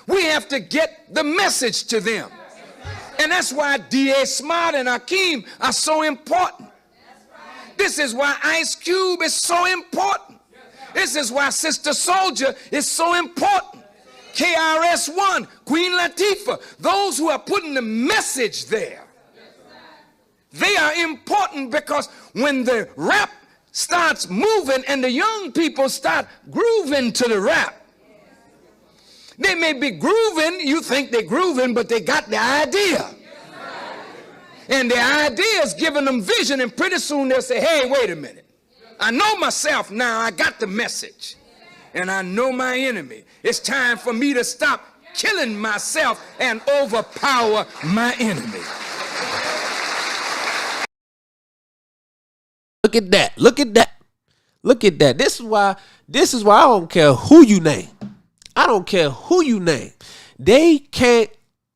We have to get the message to them. And that's why D.A. Smart and Akeem are so important. This is why Ice Cube is so important. This is why Sister Soldier is so important. KRS-One, Queen Latifah, those who are putting the message there. They are important because when the rap starts moving and the young people start grooving to the rap, they may be grooving, you think they're grooving, but they got the idea. And the idea is giving them vision, and pretty soon they'll say, hey, wait a minute. I know myself now, I got the message. And I know my enemy. It's time for me to stop killing myself and overpower my enemy. Look at that. Look at that. Look at that. This is why I don't care who you name. I don't care who you name. They can't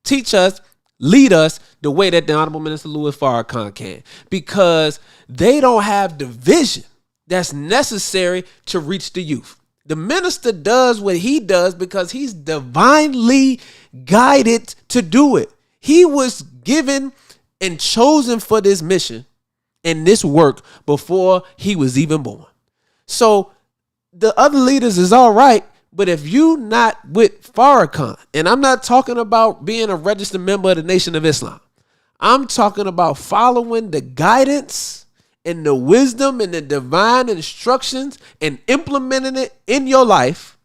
teach us, lead us the way that the Honorable Minister Louis Farrakhan can, because they don't have the vision that's necessary to reach the youth. The minister does what he does because he's divinely guided to do it. He was given and chosen for this mission and this work before he was even born. So the other leaders is all right, but if you not with Farrakhan, and I'm not talking about being a registered member of the Nation of Islam, I'm talking about following the guidance and the wisdom and the divine instructions and implementing it in your life,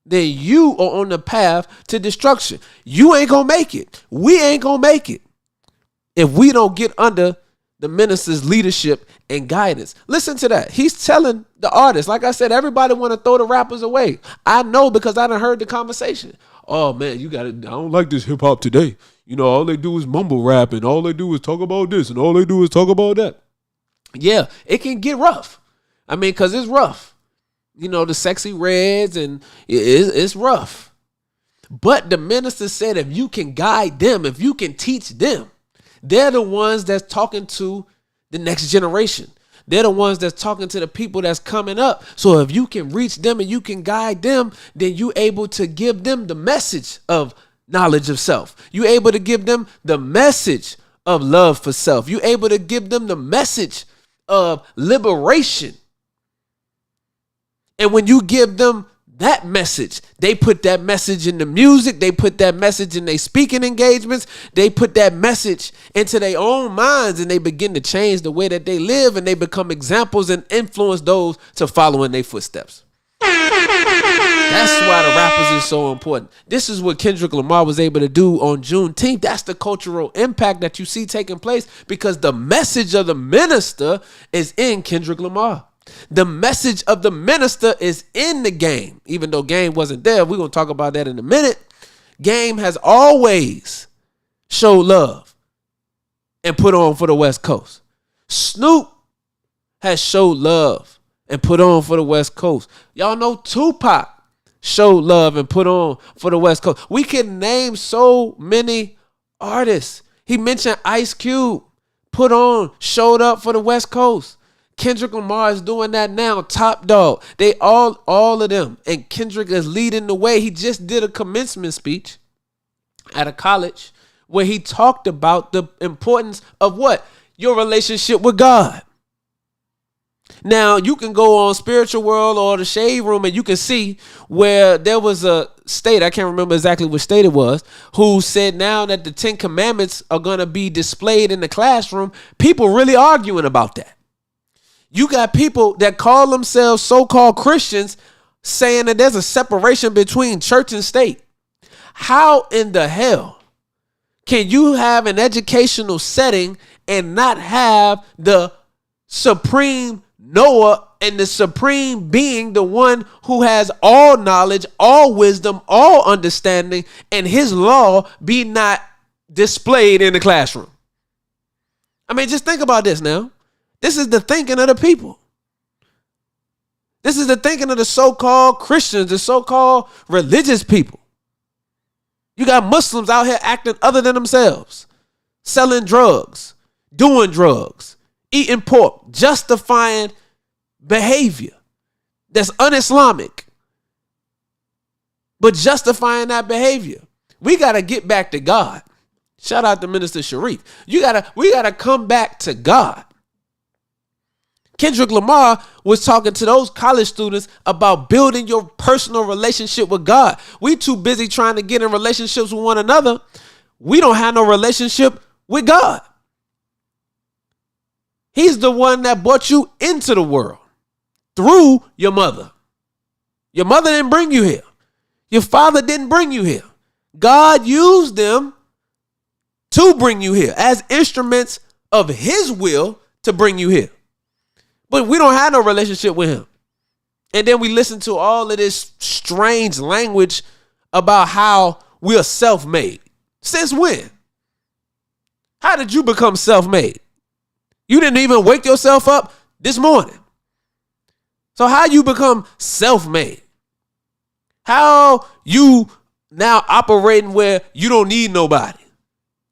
then you are on the path to destruction. You ain't gonna make it. We ain't gonna make it if we don't get under the minister's leadership and guidance. Listen to that. He's telling the artists, like I said, everybody want to throw the rappers away. I know because I done heard the conversation. Oh man, I don't like this hip hop today. You know, all they do is mumble rap and all they do is talk about this and all they do is talk about that. Yeah, it can get rough. I mean, because it's rough. You know, the sexy reds and it's rough. But the minister said if you can guide them, if you can teach them, they're the ones that's talking to the next generation. They're the ones that's talking to the people that's coming up. So if you can reach them and you can guide them, then you're able to give them the message of knowledge of self. You're able to give them the message of love for self. You're able to give them the message of liberation. And when you give them that message, they put that message in the music, they put that message in their speaking engagements, they put that message into their own minds, and they begin to change the way that they live, and they become examples and influence those to follow in their footsteps. That's why the rappers is so important. This is what Kendrick Lamar was able to do on Juneteenth. That's the cultural impact that you see taking place because the message of the minister is in Kendrick Lamar. The message of the minister is in the game. Even though Game wasn't there, we're going to talk about that in a minute. Game has always showed love and put on for the West Coast. Snoop has showed love and put on for the West Coast. Y'all know Tupac showed love and put on for the West Coast. We can name so many artists. He mentioned Ice Cube, put on, showed up for the West Coast. Kendrick Lamar is doing that now. Top Dog. They all of them. And Kendrick is leading the way. He just did a commencement speech at a college where he talked about the importance of what? Your relationship with God. Now, you can go on Spiritual World or the Shade Room and you can see where there was a state, I can't remember exactly which state it was, who said now that the 10 Commandments are going to be displayed in the classroom. People really arguing about that. You got people that call themselves so-called Christians saying that there's a separation between church and state. How in the hell can you have an educational setting and not have the supreme Noah and the supreme being, the one who has all knowledge, all wisdom, all understanding, and his law be not displayed in the classroom? I mean, just think about this now. This is the thinking of the people. This is the thinking of the so-called Christians, the so-called religious people. You got Muslims out here acting other than themselves, selling drugs, doing drugs, eating pork, justifying behavior that's un-Islamic, but justifying that behavior. We got to get back to God. Shout out to Minister Sharif. We got to come back to God. Kendrick Lamar was talking to those college students about building your personal relationship with God. We too busy trying to get in relationships with one another. We don't have no relationship with God. He's the one that brought you into the world through your mother. Your mother didn't bring you here. Your father didn't bring you here. God used them to bring you here as instruments of his will to bring you here. But we don't have no relationship with him. And then we listen to all of this strange language about how we're self-made. Since when? How did you become self-made? You didn't even wake yourself up this morning. So how you become self-made? How you now operating where you don't need nobody?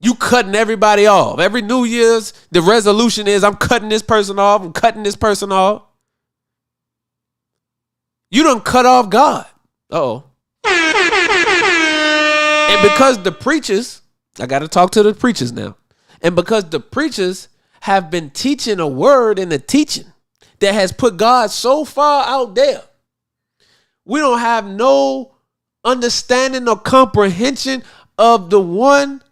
You cutting everybody off. Every New Year's, the resolution is I'm cutting this person off. I'm cutting this person off. You done cut off God. Uh-oh. And because the preachers, I got to talk to the preachers now. And because the preachers have been teaching a word in the teaching that has put God so far out there, we don't have no understanding or comprehension of the one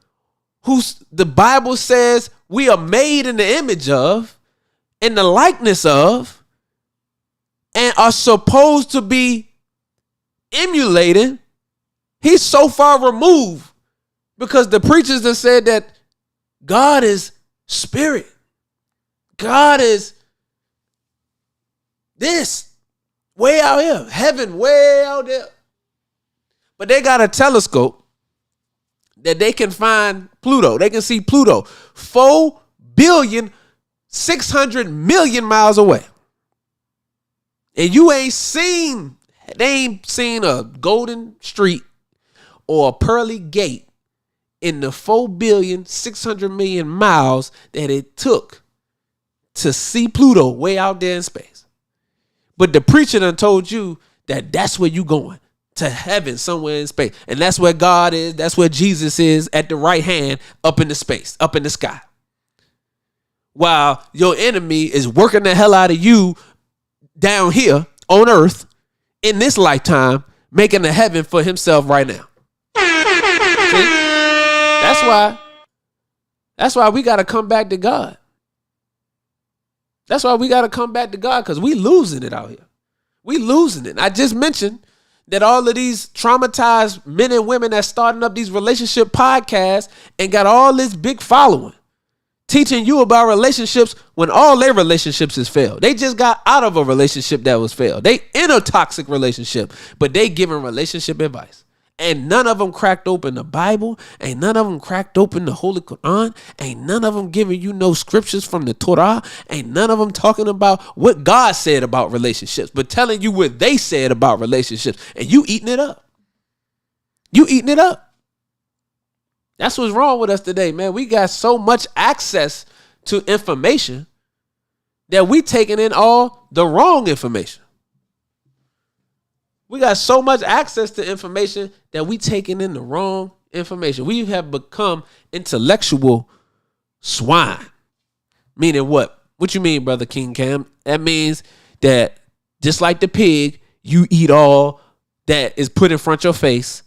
who the Bible says we are made in the image of, in the likeness of, and are supposed to be emulating. He's so far removed because the preachers have said that God is spirit. God is this way out here, heaven way out there. But they got a telescope that they can find Pluto. They can see Pluto 4,600,000,000 miles away. And they ain't seen a golden street or a pearly gate in the 4,600,000,000 miles that it took to see Pluto way out there in space. But the preacher done told you that that's where you going. To heaven somewhere in space. And that's where God is. That's where Jesus is at the right hand up in the space, up in the sky. While your enemy is working the hell out of you down here on earth in this lifetime, making a heaven for himself right now. See? That's why we got to come back to God. That's why we got to come back to God, because we losing it out here. We losing it. I just mentioned that all of these traumatized men and women that starting up these relationship podcasts and got all this big following, teaching you about relationships when all their relationships has failed. They just got out of a relationship that was failed. They in a toxic relationship, but they giving relationship advice. And none of them cracked open the Bible. Ain't none of them cracked open the Holy Quran. Ain't none of them giving you no scriptures from the Torah. Ain't none of them talking about what God said about relationships, but telling you what they said about relationships. And you eating it up. You eating it up. That's what's wrong with us today, man. We got so much access to information that we taking in all the wrong information. We got so much access to information that we taking in the wrong information. We have become intellectual swine. Meaning what? What you mean, Brother King Cam? That means that just like the pig, you eat all that is put in front of your face.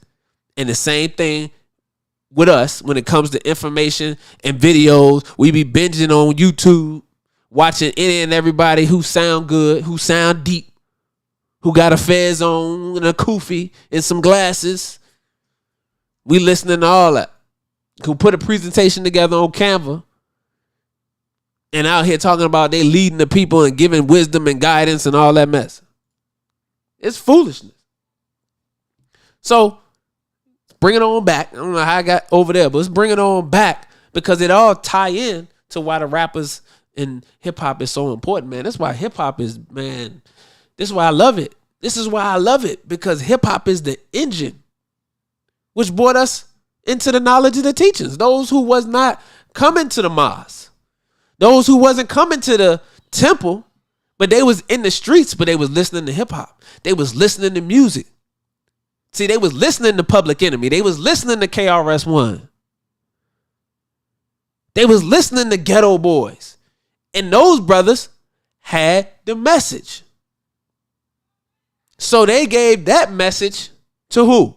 And the same thing with us when it comes to information and videos. We be binging on YouTube, watching any and everybody who sound good, who sound deep, who got a fez on and a kufi and some glasses. We listening to all that. Who put a presentation together on Canva and out here talking about they leading the people and giving wisdom and guidance and all that mess. It's foolishness. So bring it on back. I don't know how I got over there, but let's bring it on back because it all tie in to why the rappers in hip hop is so important, man. That's why hip hop is, man. This is why I love it. This is why I love it, because hip hop is the engine which brought us into the knowledge of the teachings. Those who was not coming to the mosque, those who wasn't coming to the temple, but they was in the streets, but they was listening to hip hop. They was listening to music. See, they was listening to Public Enemy. They was listening to KRS-One. They was listening to Ghetto Boys. And those brothers had the message. So they gave that message to who?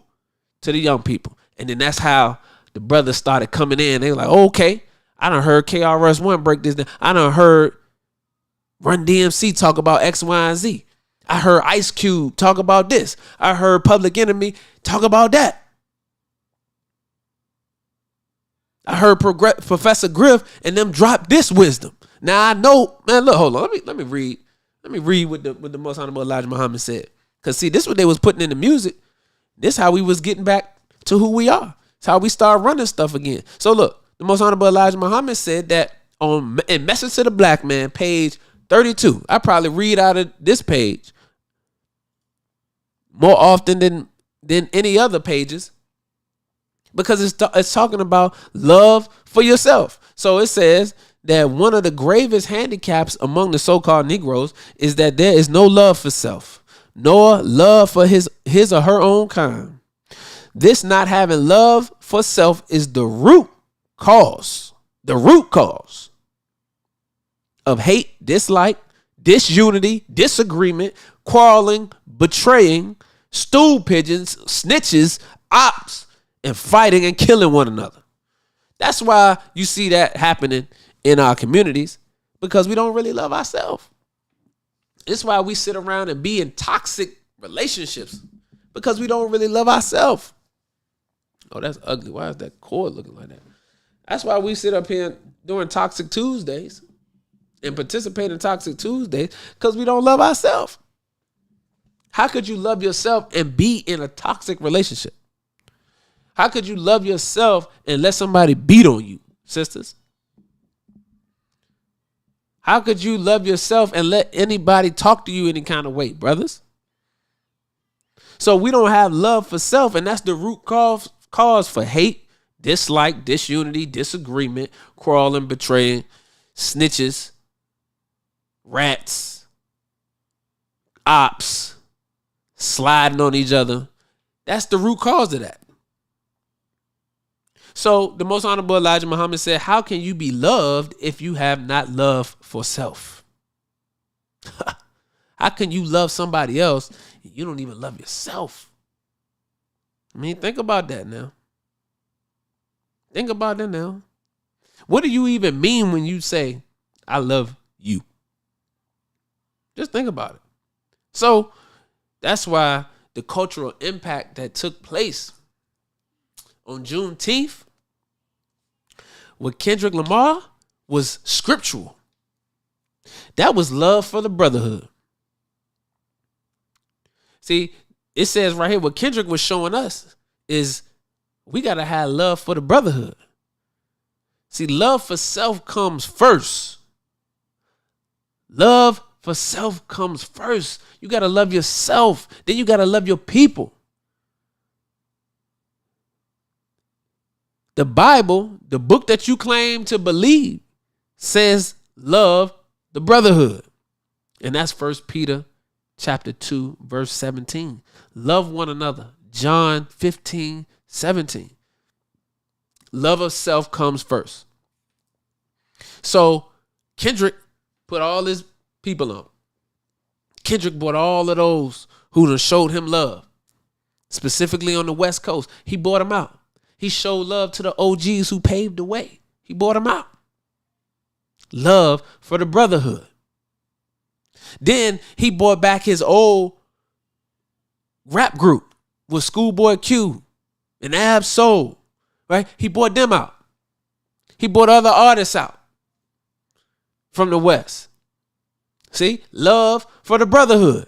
To the young people. And then that's how the brothers started coming in. They were like, oh, okay, I done heard KRS-One break this down. I done heard Run DMC talk about X, Y, and Z. I heard Ice Cube talk about this. I heard Public Enemy talk about that. I heard Professor Griff and them drop this wisdom. Now I know, man. Look, hold on. Let me read. Let me read what the Most Honorable Elijah Muhammad said. Cause see, this is what they was putting in the music. This how we was getting back to who we are. It's how we start running stuff again. So look, the Most Honorable Elijah Muhammad said that in Message to the Black Man, page 32. I probably read out of this page more often than any other pages, because it's talking about love for yourself. So it says that one of the gravest handicaps among the so-called Negroes is that there is no love for self, nor love for his or her own kind. This not having love for self is the root cause of hate, dislike, disunity, disagreement, quarreling, betraying, stool pigeons, snitches, ops, and fighting and killing one another. That's why you see that happening in our communities, because we don't really love ourselves. It's why we sit around and be in toxic relationships, because we don't really love ourselves. Oh, that's ugly. Why is that cord looking like that? That's why we sit up here doing Toxic Tuesdays and participate in Toxic Tuesdays, because we don't love ourselves. How could you love yourself and be in a toxic relationship? How could you love yourself and let somebody beat on you, sisters? How could you love yourself and let anybody talk to you any kind of way, brothers? So we don't have love for self, and that's the root cause for hate, dislike, disunity, disagreement, quarreling, betraying, snitches, rats, ops, sliding on each other. That's the root cause of that. So the Most Honorable Elijah Muhammad said, how can you be loved if you have not love for self? How can you love somebody else and you don't even love yourself? I mean, think about that now. Think about that now. What do you even mean when you say, I love you? Just think about it. So that's why the cultural impact that took place on Juneteenth with Kendrick Lamar was scriptural. That was love for the brotherhood. See, it says right here, what Kendrick was showing us is we got to have love for the brotherhood. See, love for self comes first. Love for self comes first. You got to love yourself. Then you got to love your people. The Bible, the book that you claim to believe, says love the brotherhood. And that's 1 Peter chapter 2, verse 17. Love one another. John 15:17. Love of self comes first. So Kendrick put all his people on. Kendrick brought all of those who done showed him love. specifically on the West Coast. He bought them out. He showed love to the OGs who paved the way. He bought them out. Love for the brotherhood. Then he brought back his old rap group with Schoolboy Q and Ab Soul, right? He brought them out. He brought other artists out from the West. See? Love for the brotherhood.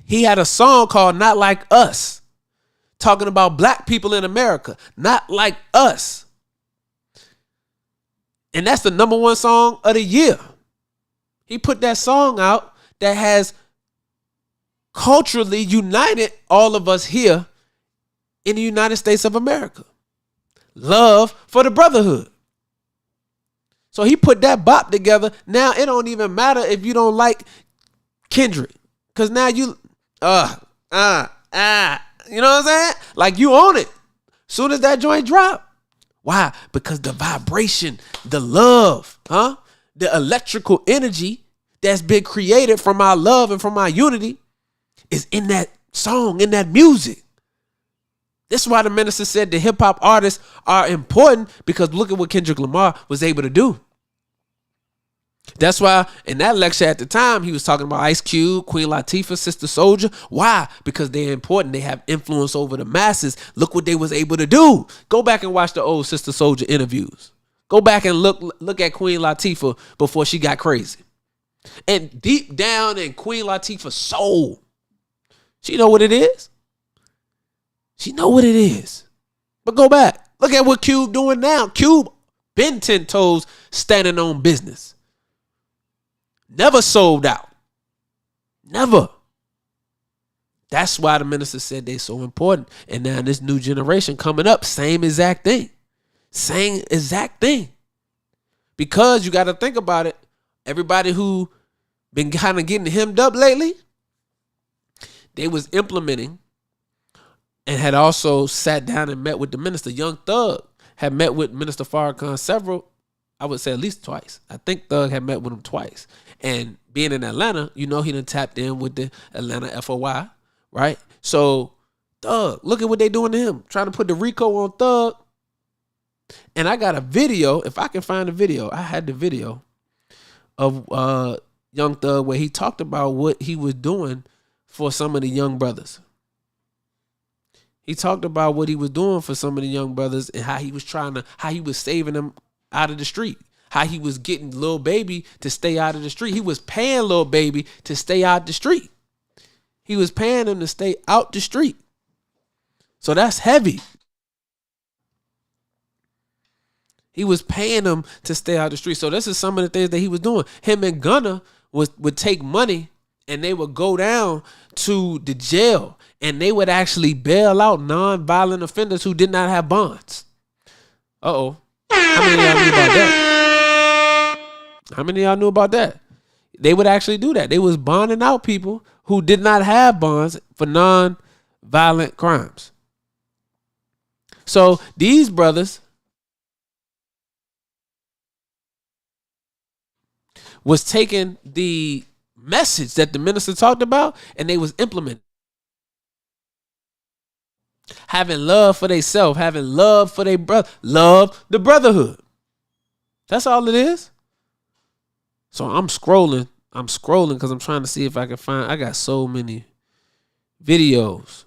He had a song called Not Like Us, talking about black people in America. Not Like Us. And that's the number one song of the year. He put that song out that has culturally united all of us here in the United States of America. Love for the brotherhood. So he put that bop together. Now it don't even matter if you don't like Kendrick. Because now you, you know what I'm saying? Like you own it. Soon as that joint drop. Why? Because the vibration, the love, the electrical energy that's been created from our love and from our unity is in that song, in that music. This is why the minister said the hip hop artists are important, because look at what Kendrick Lamar was able to do. That's why in that lecture at the time, he was talking about Ice Cube, Queen Latifah, Sister Soldier. Why? Because they're important. They have influence over the masses. Look what they was able to do. Go back and watch the old Sister Soldier interviews. Go back and look at Queen Latifah before she got crazy. And deep down in Queen Latifah's soul, she know what it is. She know what it is. But go back. Look at what Cube doing now. Cube been 10 toes standing on business. Never sold out. Never. That's why the minister said they so important. And now this new generation coming up, same exact thing. Same exact thing. Because you got to think about it. Everybody who been kind of getting hemmed up lately, they was implementing and had also sat down and met with the minister. Young Thug had met with Minister Farrakhan several, I would say at least twice. I think Thug had met with him twice. And being in Atlanta, you know, he done tapped in with the Atlanta FOI, right? So Thug, look at what they doing to him. Trying to put the RICO on Thug. And I got a video, if I can find a video, I had the video of Young Thug where he talked about what he was doing for some of the young brothers. He talked about what he was doing for some of the young brothers and how he was saving them out of the street. How he was getting Lil Baby to stay out of the street. He was paying Lil Baby to stay out the street. He was paying him to stay out the street. So that's heavy. He was paying them to stay out the street. So this is some of the things that he was doing. Him and Gunna would take money and they would go down to the jail and they would actually bail out non-violent offenders who did not have bonds. Uh-oh. How many of y'all knew about that? How many of y'all knew about that? They would actually do that. They was bonding out people who did not have bonds for non-violent crimes. So these brothers was taking the message that the minister talked about and they was implementing. Having love for themselves, having love for their brother, love the brotherhood. That's all it is. So I'm scrolling because I'm trying to see if I can find, I got so many videos.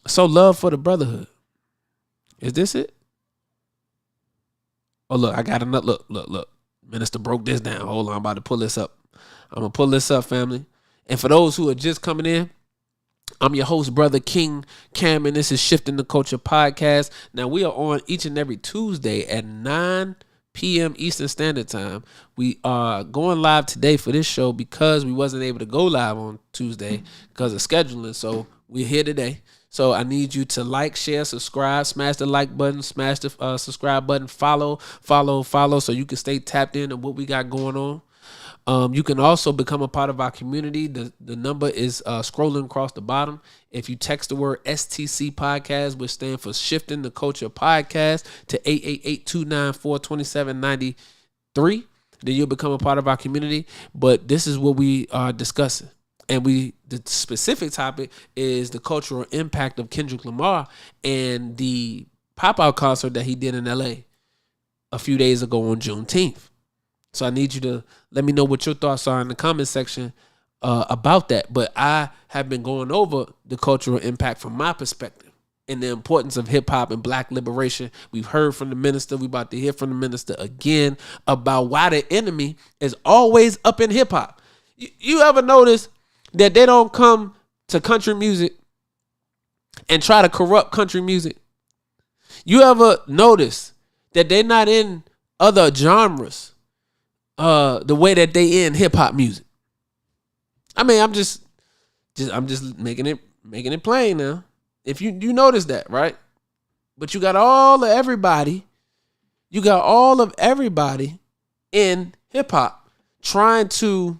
So love for the brotherhood. Is this it? Oh, look, I got another, look. Minister broke this down. Hold on, I'm about to pull this up. I'm going to pull this up, family. And for those who are just coming in, I'm your host, Brother King Cameron. This is Shifting the Culture Podcast. Now, we are on each and every Tuesday at 9 p.m. Eastern Standard Time. We are going live today for this show because we wasn't able to go live on Tuesday because of scheduling. So we're here today. So I need you to like, share, subscribe, smash the like button, smash the subscribe button, follow, so you can stay tapped in on what we got going on. You can also become a part of our community. The number is scrolling across the bottom. If you text the word STC Podcast, which stands for Shifting the Culture Podcast, to 888-294-2793, then you'll become a part of our community. But this is what we are discussing. And the specific topic is the cultural impact of Kendrick Lamar and the pop-out concert that he did in LA a few days ago on Juneteenth. So I need you to let me know what your thoughts are in the comment section about that. But I have been going over the cultural impact from my perspective and the importance of hip-hop and black liberation. We've heard from the minister. We're about to hear from the minister again about why the enemy is always up in hip-hop. You ever notice that they don't come to country music and try to corrupt country music? You ever notice that they're not in other genres the way that they in hip hop music? I mean, I'm just making it plain now. If you notice that, right? But you got all of everybody in hip hop trying to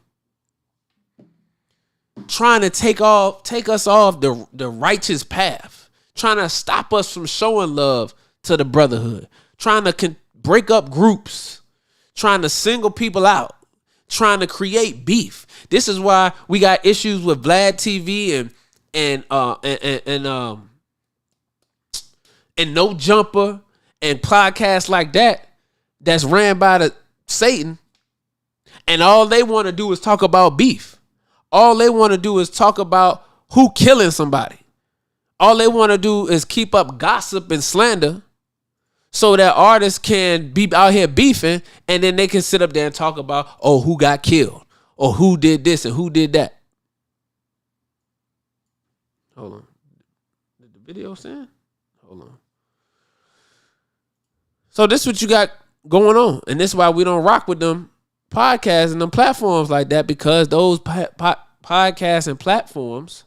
take us off the righteous path, trying to stop us from showing love to the brotherhood, trying to break up groups, trying to single people out, trying to create beef. This is why we got issues with Vlad TV and No Jumper and podcasts like that that's ran by the Satan, and all they want to do is talk about beef. All they want to do is talk about who killing somebody. All they want to do is keep up gossip and slander so that artists can be out here beefing, and then they can sit up there and talk about, oh, who got killed or who did this and who did that. Hold on. Did the video send? Hold on. So this is what you got going on. And this is why we don't rock with them podcasts and them platforms like that, because those podcasts and platforms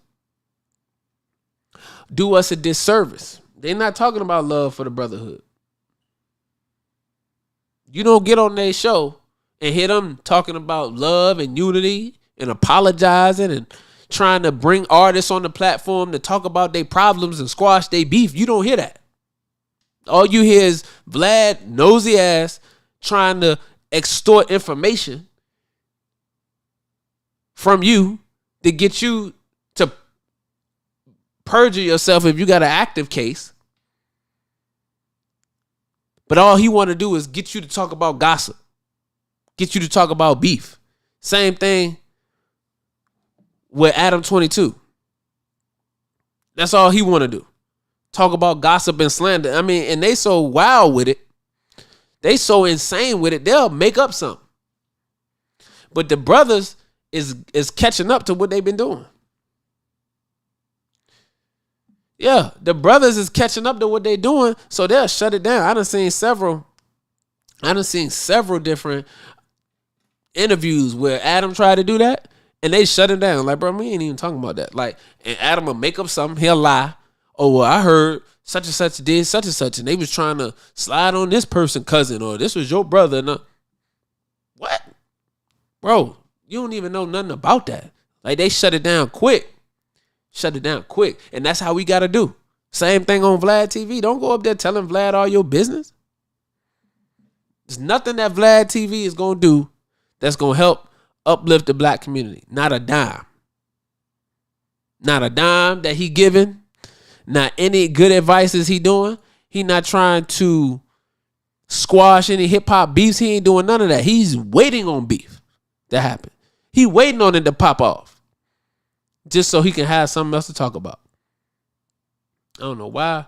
do us a disservice. They're not talking about love for the brotherhood. You don't get on their show and hear them talking about love and unity and apologizing and trying to bring artists on the platform to talk about their problems and squash their beef. You don't hear that. All you hear is Vlad nosy ass trying to extort information from you to get you to perjure yourself if you got an active case. But all he want to do is get you to talk about gossip, get you to talk about beef. Same thing with Adam 22. That's all he want to do. Talk about gossip and slander. I mean, and they so wild with it. They so insane with it. They'll make up something. But the brothers is catching up to what they've been doing. Yeah, the brothers is catching up to what they're doing, so they'll shut it down. I done seen several different interviews where Adam tried to do that, and they shut it down. Like, bro, we ain't even talking about that. Like, and Adam will make up something, he'll lie. Oh, well, I heard such and such did such and such, and they was trying to slide on this person cousin, or this was your brother. And what? Bro, you don't even know nothing about that. Like, they shut it down quick. Shut it down quick. And that's how we got to do. Same thing on Vlad TV. Don't go up there telling Vlad all your business. There's nothing that Vlad TV is going to do that's going to help uplift the black community. Not a dime. Not a dime that he giving. Not any good advice is he doing. He not trying to squash any hip-hop beefs. He ain't doing none of that. He's waiting on beef to happen. He waiting on it to pop off, just so he can have something else to talk about. I don't know why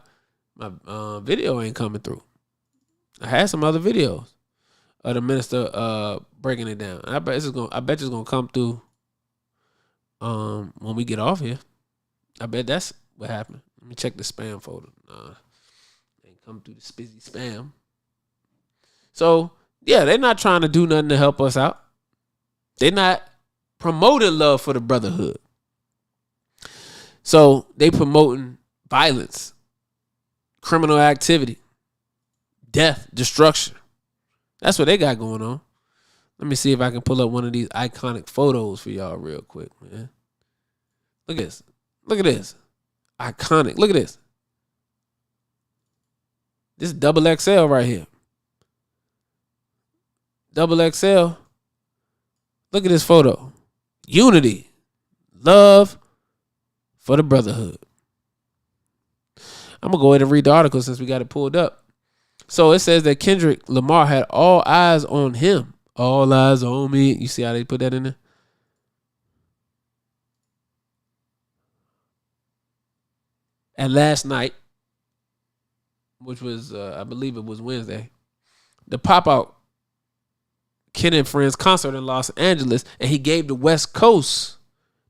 my video ain't coming through. I had some other videos of the minister breaking it down. I bet it's gonna come through when we get off here. I bet that's what happened. Let me check the spam folder. Ain't come through the spizzy spam. So yeah, they're not trying to do nothing to help us out. They're not promoting love for the brotherhood. So they promoting violence, criminal activity, death, destruction. That's what they got going on. Let me see if I can pull up one of these iconic photos for y'all real quick, man. Look at this. Look at this. Iconic. Look at this. This is XXL right here. Double XL. Look at this photo. Unity. Love for the brotherhood. I'm going to go ahead and read the article since we got it pulled up. So it says that Kendrick Lamar had all eyes on him. All eyes on me. You see how they put that in there? And last night, which was, I believe it was Wednesday, the Pop-Out Ken and Friends concert in Los Angeles, and he gave the West Coast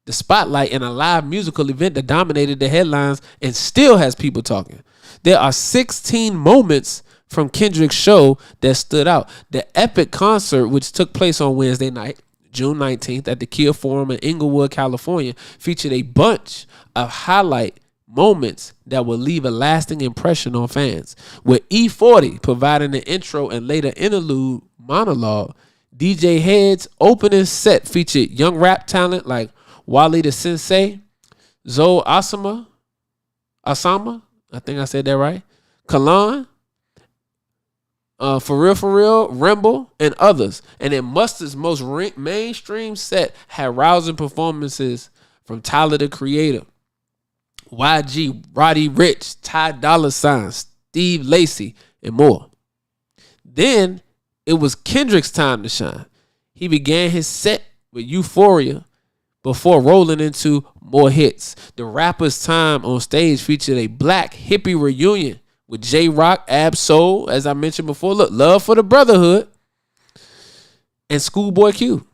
the spotlight in a live musical event that dominated the headlines and still has people talking. There are 16 moments from Kendrick's show that stood out. The epic concert, which took place on Wednesday night, June 19th, at the Kia Forum in Inglewood, California, featured a bunch of highlight moments that will leave a lasting impression on fans. With E40 providing the intro and later interlude monologue, DJ Head's opening set featured young rap talent like Wally the Sensei, Zoe Asama, I think I said that right, Kalan, For Real, Remble, and others. And then Mustard's most mainstream set had rousing performances from Tyler the Creator, YG, Roddy Ricch, Ty Dolla $ign, Steve Lacy, and more. Then it was Kendrick's time to shine. He began his set with Euphoria before rolling into more hits. The rapper's time on stage featured a black hippie reunion with J-Rock, Ab Soul, as I mentioned before. Look, Love for the Brotherhood, and Schoolboy Q.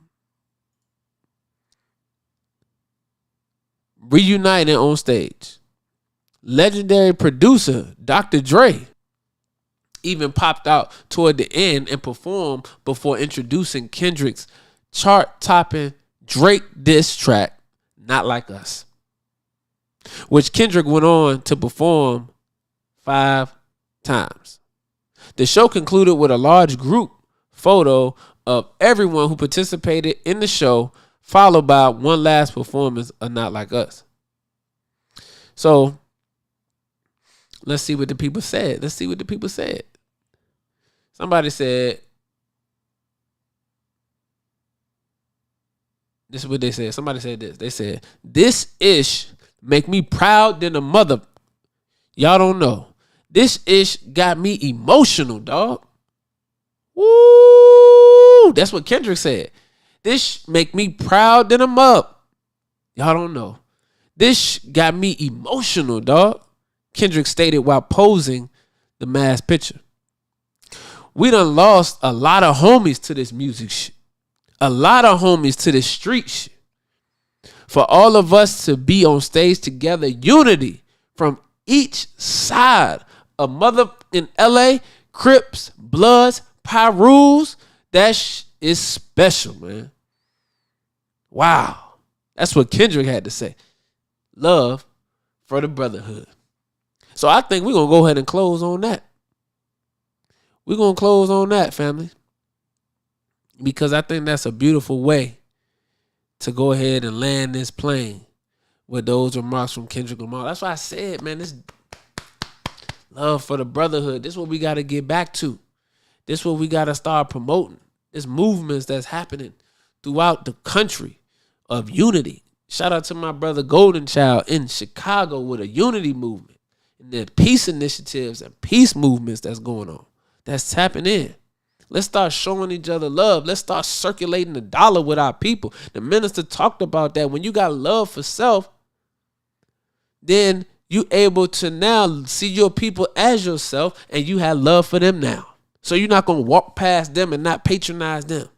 Reuniting on stage. Legendary producer Dr. Dre even popped out toward the end and performed before introducing Kendrick's chart-topping Drake diss track, Not Like Us, which Kendrick went on to perform 5 times. The show concluded with a large group photo of everyone who participated in the show, followed by one last performance of Not Like Us. So, let's see what the people said. Somebody said, this is what they said. Somebody said this. They said, this ish make me proud than a mother. Y'all don't know. This ish got me emotional, dog. Woo! That's what Kendrick said. This make me proud than a mother. Y'all don't know. This got me emotional, dog. Kendrick stated while posing the mass picture. We done lost a lot of homies to this music shit. A lot of homies to this street shit. For all of us to be on stage together, unity from each side. A mother in LA, Crips, Bloods, Pyrus, that is special, man. Wow. That's what Kendrick had to say. Love for the brotherhood. So I think we're going to go ahead and close on that. We're going to close on that, family. Because I think that's a beautiful way to go ahead and land this plane with those remarks from Kendrick Lamar. That's why I said, man, this love for the brotherhood, this is what we got to get back to. This is what we got to start promoting. This movements that's happening throughout the country of unity. Shout out to my brother Golden Child in Chicago with a unity movement and the peace initiatives and peace movements that's going on. That's tapping in. Let's start showing each other love. Let's start circulating the dollar with our people. The minister talked about that. When you got love for self, then you able to now see your people as yourself and you have love for them now. So you're not going to walk past them and not patronize them.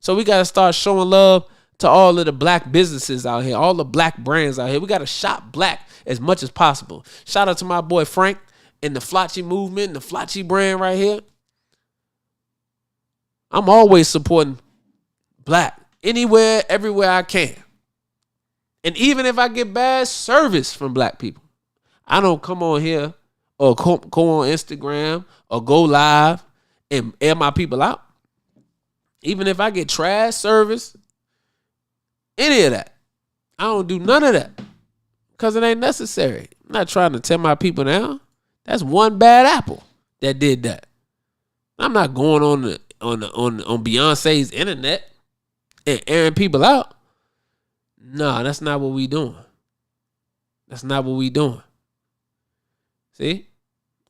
So we got to start showing love to all of the black businesses out here, all the black brands out here. We got to shop black as much as possible. Shout out to my boy Frank and the Flotchy movement, the Flotchy brand right here. I'm always supporting black anywhere, everywhere I can. And even if I get bad service from black people, I don't come on here or go on Instagram or go live and air my people out. Even if I get trash service, any of that, I don't do none of that because it ain't necessary. I'm not trying to tear my people down. That's one bad apple that did that. I'm not going on the on Beyonce's internet and airing people out. No, that's not what we doing. That's not what we doing. See?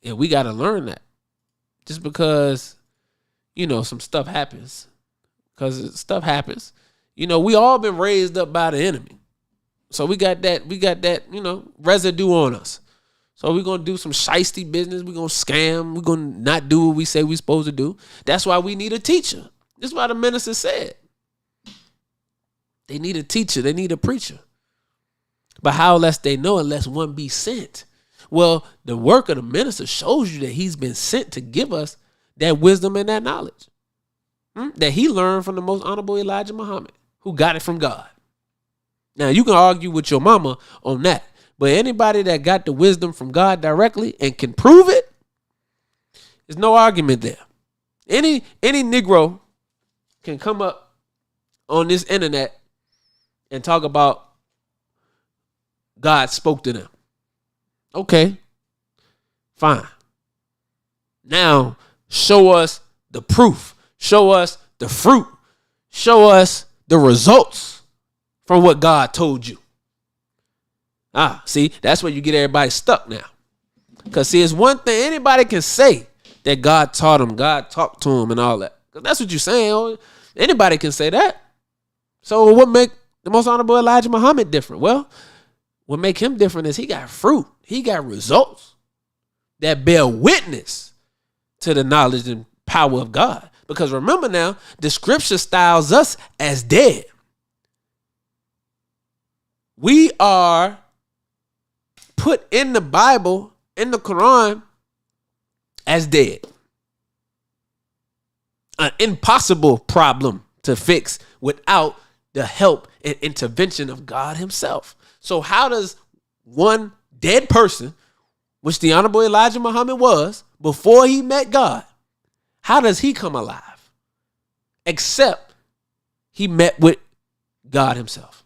And we got to learn that. Just because, some stuff happens. Because stuff happens. We all been raised up by the enemy. So we got that, residue on us. So we're going to do some shiesty business. We're going to scam. We're going to not do what we say we're supposed to do. That's why we need a teacher. This is why the minister said. They need a teacher. They need a preacher. But how less they know unless one be sent? Well, the work of the minister shows you that he's been sent to give us that wisdom and that knowledge that he learned from the most honorable Elijah Muhammad, who got it from God. Now, you can argue with your mama on that, but anybody that got the wisdom from God directly and can prove it, there's no argument there. Any Negro can come up on this internet and talk about God spoke to them. Okay, fine. Now, show us the proof. Show us the fruit. Show us the results from what God told you. See, that's where you get everybody stuck now. Because, see, it's one thing anybody can say that God taught him, God talked to him and all that. Because that's what you're saying. Anybody can say that. So what make the most honorable Elijah Muhammad different? Well, what make him different is he got fruit. He got results that bear witness to the knowledge and power of God. Because remember now, the scripture styles us as dead. We are put in the Bible, in the Quran, as dead. An impossible problem to fix without the help and intervention of God himself. So how does one dead person, which the Honorable Elijah Muhammad was before he met God, how does he come alive? Except he met with God himself.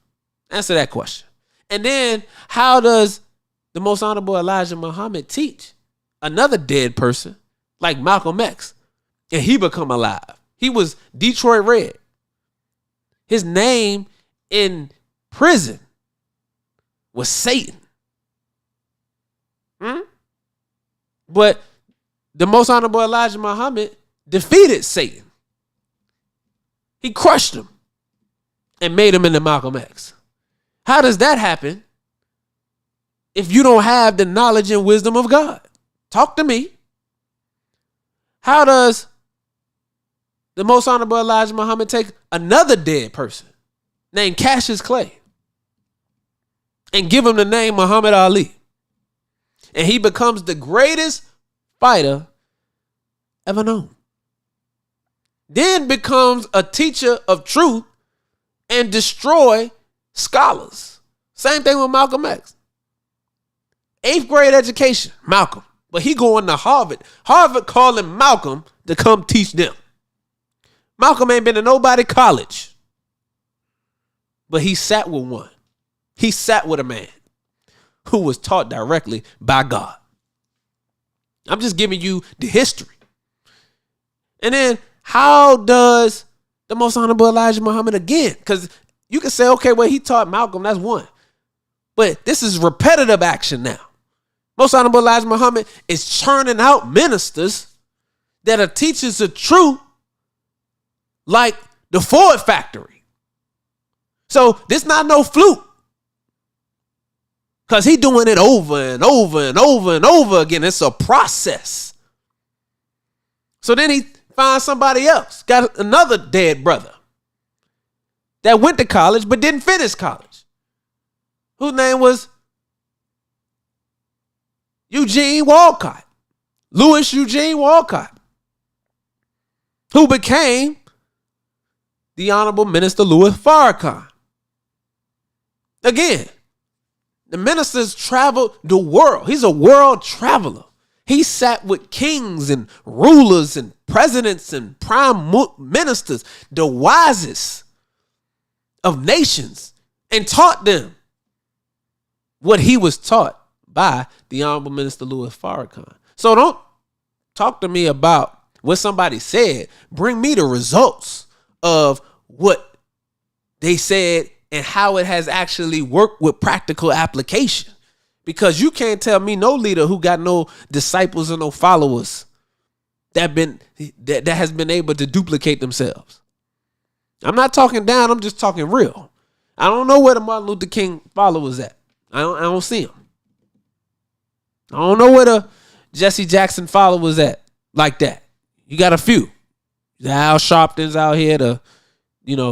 Answer that question. And then how does the most honorable Elijah Muhammad teach another dead person like Malcolm X and he become alive? He was Detroit Red. His name in prison was Satan. But the most honorable Elijah Muhammad defeated Satan. He crushed him and made him into Malcolm X. How does that happen if you don't have the knowledge and wisdom of God? Talk to me. How does the most honorable Elijah Muhammad take another dead person named Cassius Clay and give him the name Muhammad Ali? And he becomes the greatest fighter ever known. Then becomes a teacher of truth and destroy scholars. Same thing with Malcolm X. 8th grade education, Malcolm. But he going to Harvard. Harvard calling Malcolm to come teach them. Malcolm ain't been to nobody college. But he sat with one. He sat with a man who was taught directly by God. I'm just giving you the history. And then how does the most honorable Elijah Muhammad again? Because you can say, okay, well, he taught Malcolm. That's one. But this is repetitive action now. Most honorable Elijah Muhammad is churning out ministers that are teachers of truth like the Ford factory. So this not no fluke. Because he doing it over and over and over and over again. It's a process. So then he finds somebody else. Got another dead brother that went to college but didn't finish college. Whose name was Eugene Walcott. Louis Eugene Walcott. Who became the Honorable Minister Louis Farrakhan. Again, the ministers traveled the world. He's a world traveler. He sat with kings and rulers and presidents and prime ministers, the wisest of nations, and taught them what he was taught by the Honorable Minister Louis Farrakhan. So don't talk to me about what somebody said. Bring me the results of what they said and how it has actually worked with practical application. Because you can't tell me no leader who got no disciples or no followers that has been able to duplicate themselves. I'm not talking down, I'm just talking real. I don't know where the Martin Luther King followers at. I don't see them. I don't know where the Jesse Jackson followers at like that. You got a few. The Al Sharptons out here, the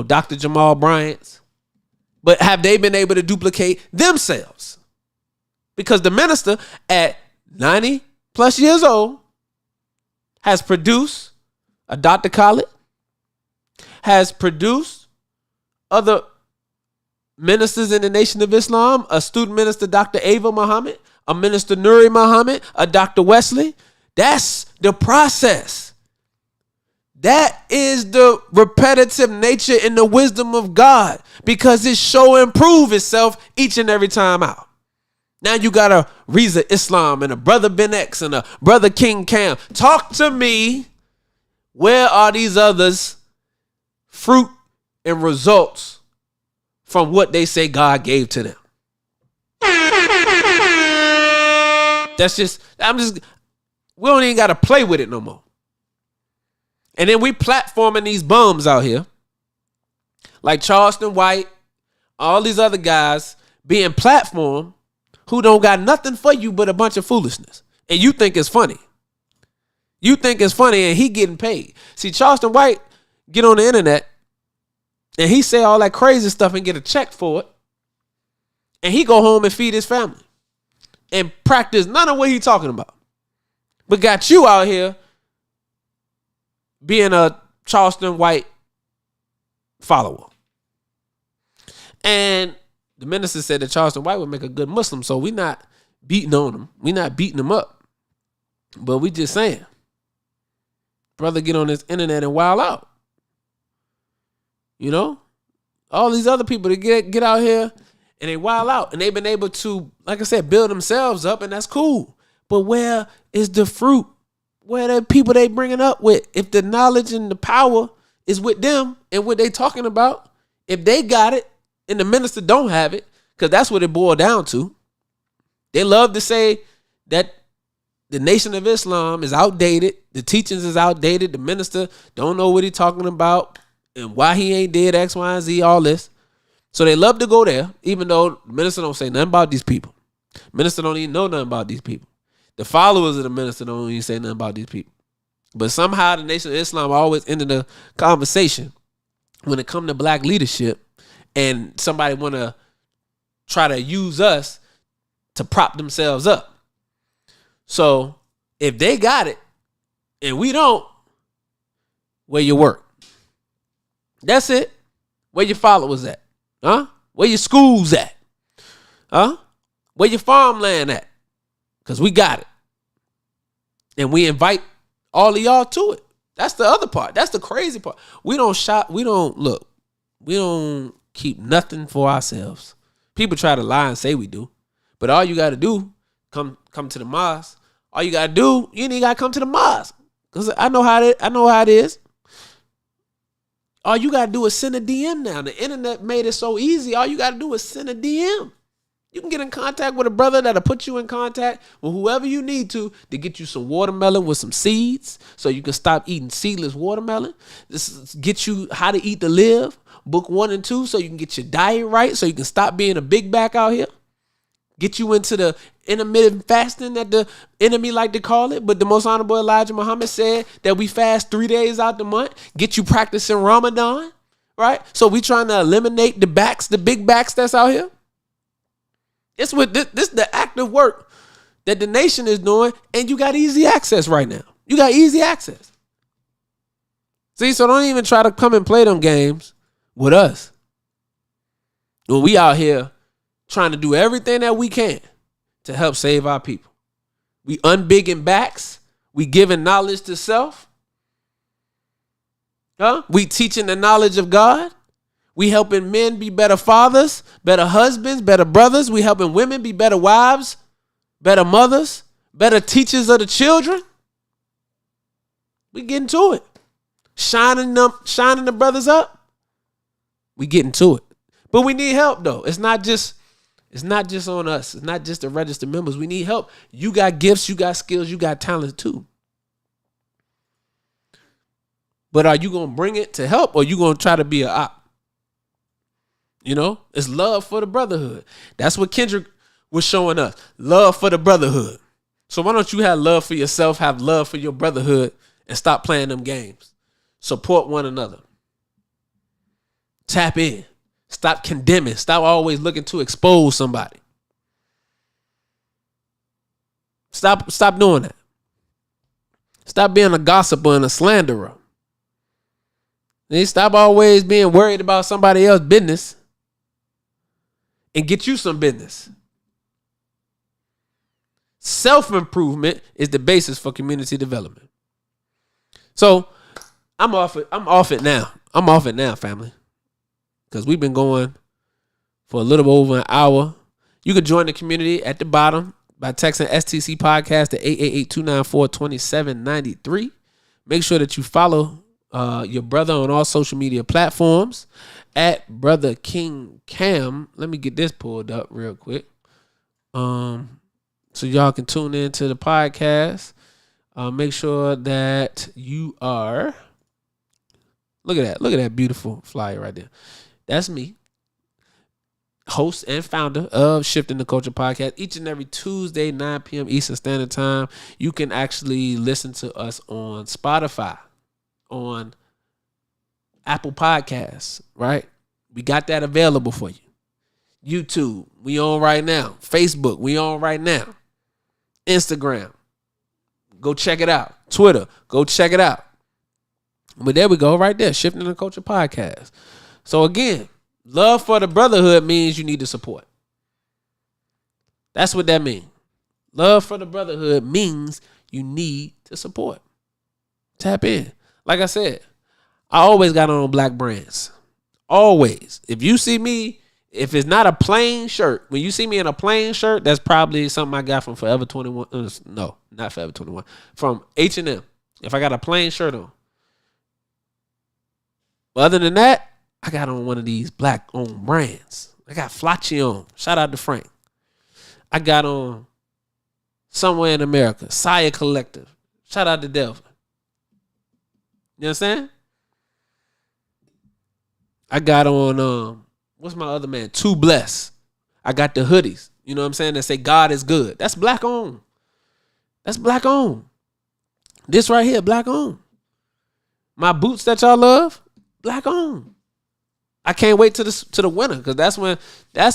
Dr. Jamal Bryant's. But have they been able to duplicate themselves? Because the minister at 90 plus years old has produced a Dr. Khalid, has produced other ministers in the Nation of Islam, a student minister, Dr. Ava Muhammad, a minister, Nuri Muhammad, a Dr. Wesley. That's the process. That is the repetitive nature and the wisdom of God, because it show improve itself each and every time out. Now you got a Reza Islam and a brother Ben X and a brother King Cam. Talk to me. Where are these others' fruit and results from what they say God gave to them? We don't even got to play with it no more. And then we platforming these bums out here like Charleston White, all these other guys being platformed who don't got nothing for you but a bunch of foolishness. And you think it's funny. You think it's funny and he getting paid. See, Charleston White get on the internet and he say all that crazy stuff and get a check for it. And he go home and feed his family and practice none of what he talking about. But got you out here being a Charleston White follower. And the minister said that Charleston White would make a good Muslim, so we not beating on him. We not beating him up. But we just saying, brother, get on this internet and wild out. All these other people that get out here and they wild out, and they've been able to, like I said, build themselves up, and that's cool. But where is the fruit? Where are the people they bringing up with? If the knowledge and the power is with them and what they talking about, if they got it and the minister don't have it, because that's what it boiled down to. They love to say that the Nation of Islam is outdated, the teachings is outdated, the minister don't know what he talking about and why he ain't did X, Y, and Z, all this. So they love to go there, even though the minister don't say nothing about these people. Minister don't even know nothing about these people. The followers of the minister don't even say nothing about these people. But somehow the Nation of Islam always ended the conversation when it come to black leadership, and somebody want to try to use us to prop themselves up. So if they got it and we don't, where you work? That's it. Where your followers at? Huh? Where your schools at? Huh? Where your farmland at? Because we got it. And we invite all of y'all to it. That's the other part. That's the crazy part. We don't shop. We don't keep nothing for ourselves. People try to lie and say we do. But all you got to do, come to the mosque. All you got to do, you ain't even got to come to the mosque. Because I know how it is. All you got to do is send a DM now. The internet made it so easy. All you got to do is send a DM. You can get in contact with a brother that'll put you in contact with whoever you need to get you some watermelon with some seeds so you can stop eating seedless watermelon. This get you how to eat to live, book 1 and 2, so you can get your diet right, so you can stop being a big back out here. Get you into the intermittent fasting that the enemy like to call it. But the most honorable Elijah Muhammad said that we fast 3 days out the month. Get you practicing Ramadan, right? So we trying to eliminate the big backs that's out here. It's with this the active work that the nation is doing, and you got easy access right now. You got easy access. See, so don't even try to come and play them games with us. When we out here trying to do everything that we can to help save our people. We unbigging backs. We giving knowledge to self. We teaching the knowledge of God. We helping men be better fathers, better husbands, better brothers. We helping women be better wives, better mothers, better teachers of the children. We getting to it. Shining the brothers up. We getting to it. But we need help though. It's not just on us. It's not just the registered members. We need help. You got gifts, you got skills, you got talent too. But are you going to bring it to help or you going to try to be an op? You know, it's love for the brotherhood. That's what Kendrick was showing us. Love for the brotherhood. So why don't you have love for yourself, have love for your brotherhood, and stop playing them games? Support one another. Tap in. Stop condemning. Stop always looking to expose somebody. Stop doing that. Stop being a gossiper and a slanderer. Stop always being worried about somebody else's business and get you some business. Self-improvement is the basis for community development. So I'm off it now, family. Because we've been going for a little over an hour. You can join the community at the bottom by texting STC Podcast to 888-294-2793. Make sure that you follow your brother on all social media platforms at Brother King Cam. Let me get this pulled up real quick. So y'all can tune in to the podcast. Make sure that you are. Look at that beautiful flyer right there. That's me, host and founder of Shifitng The Culture Podcast. Each and every Tuesday, 9 p.m. Eastern Standard Time, you can actually listen to us on Spotify, on Apple Podcasts, right? We got that available for you. YouTube, we on right now. Facebook, we on right now. Instagram, go check it out. Twitter, go check it out. But there we go, right there, Shifitng The Culture Podcast. So again, love for the brotherhood means you need to support. That's what that means. Love for the brotherhood means you need to support. Tap in. Like I said, I always got on black brands. Always. If you see me, if it's not a plain shirt, when you see me in a plain shirt, that's probably something I got from Forever 21. No, not Forever 21. From H&M. If I got a plain shirt on. But other than that, I got on one of these black-owned brands. I got Flacci on. Shout out to Frank. I got on Somewhere in America. Saya Collective. Shout out to Delvin. You understand? I got on, what's my other man? Too Blessed. I got the hoodies. You know what I'm saying? That say God is good. That's black-owned. That's black-owned. This right here, black-owned. My boots that y'all love, black-owned. I can't wait to the winter because that's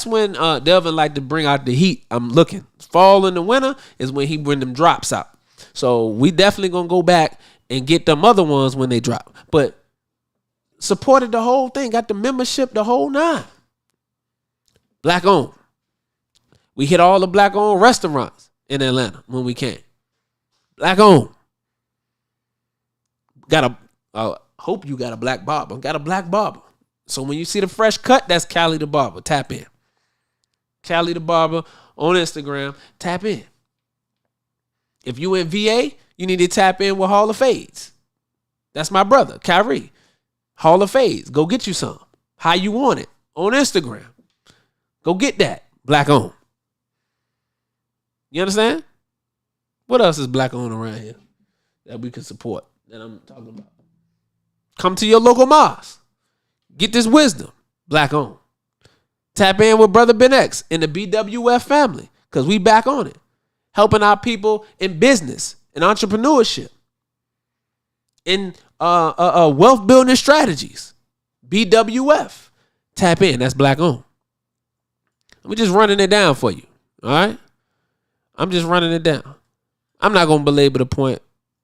when Delvin like to bring out the heat. I'm looking. Fall and the winter is when he bring them drops out. So we definitely gonna go back and get them other ones when they drop. But supported the whole thing, got the membership, the whole nine. Black owned. We hit all the black owned restaurants in Atlanta when we can. Black owned. Hope you got a black barber. Got a black barber. So when you see the fresh cut, that's Callie the Barber. Tap in. Callie the Barber on Instagram. Tap in. If you in VA, you need to tap in with Hall of Fades. That's my brother, Kyrie. Hall of Fades. Go get you some. How you want it on Instagram. Go get that. Black owned. You understand? What else is black owned around here that we can support that I'm talking about? Come to your local mosque. Get this wisdom. Black owned. Tap in with Brother Ben X and the BWF family because we back on it. Helping our people in business and entrepreneurship. In wealth building strategies. BWF. Tap in. That's black owned. I'm just running it down for you. All right? I'm just running it down. I'm not going to belabor the point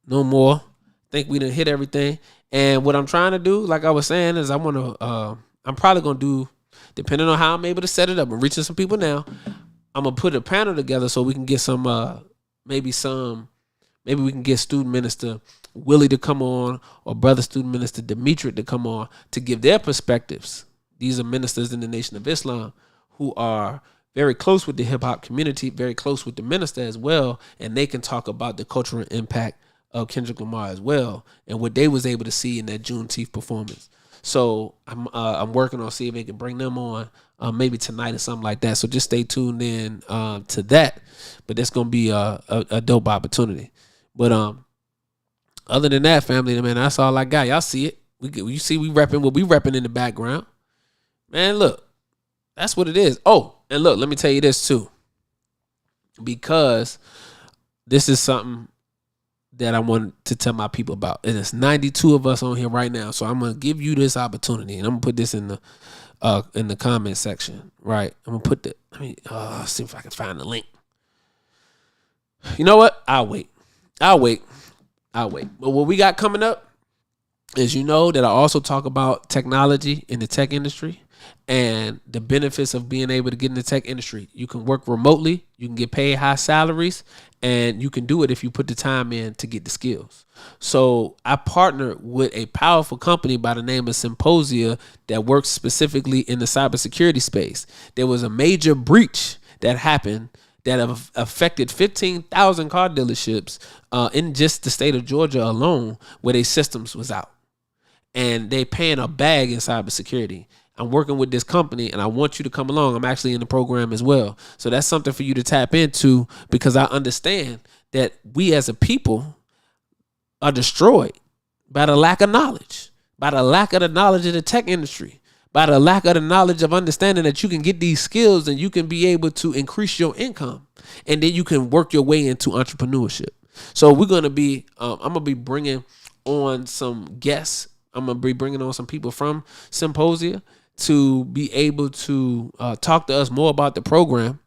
no more. I think we done hit everything. And what I'm trying to do, like I was saying, is I'm probably going to do, depending on how I'm able to set it up, I'm reaching some people now. I'm going to put a panel together so we can get maybe we can get student minister Willie to come on or brother student minister Demetric to come on to give their perspectives. These are ministers in the Nation of Islam who are very close with the hip hop community, very close with the minister as well. And they can talk about the cultural impact of Kendrick Lamar as well, and what they was able to see in that Juneteenth performance. So I'm working on seeing if they can bring them on maybe tonight or something like that. So just stay tuned in to that. But that's gonna be a dope opportunity. But other than that, family, man, that's all I got. Y'all see it. You see we repping what we repping in the background. Man, look, that's what it is. Oh, and look, let me tell you this too. Because this is something that I want to tell my people about. And it's 92 of us on here right now. So I'm going to give you this opportunity. And I'm going to put this in the comment section. Right. I'm going to put see if I can find the link. You know what? I'll wait. But what we got coming up is, you know, that I also talk about technology in the tech industry and the benefits of being able to get in the tech industry. You can work remotely, you can get paid high salaries, and you can do it if you put the time in to get the skills. So I partnered with a powerful company by the name of Symposia that works specifically in the cybersecurity space. There was a major breach that happened that have affected 15,000 car dealerships in just the state of Georgia alone, where their systems was out. And they paying a bag in cybersecurity. I'm working with this company and I want you to come along. I'm actually in the program as well. So that's something for you to tap into, because I understand that we as a people are destroyed by the lack of knowledge, by the lack of the knowledge of the tech industry, by the lack of the knowledge of understanding that you can get these skills and you can be able to increase your income, and then you can work your way into entrepreneurship. So we're going to be, I'm going to be bringing on some guests. I'm going to be bringing on some people from Symposia to be able to talk to us more about the program.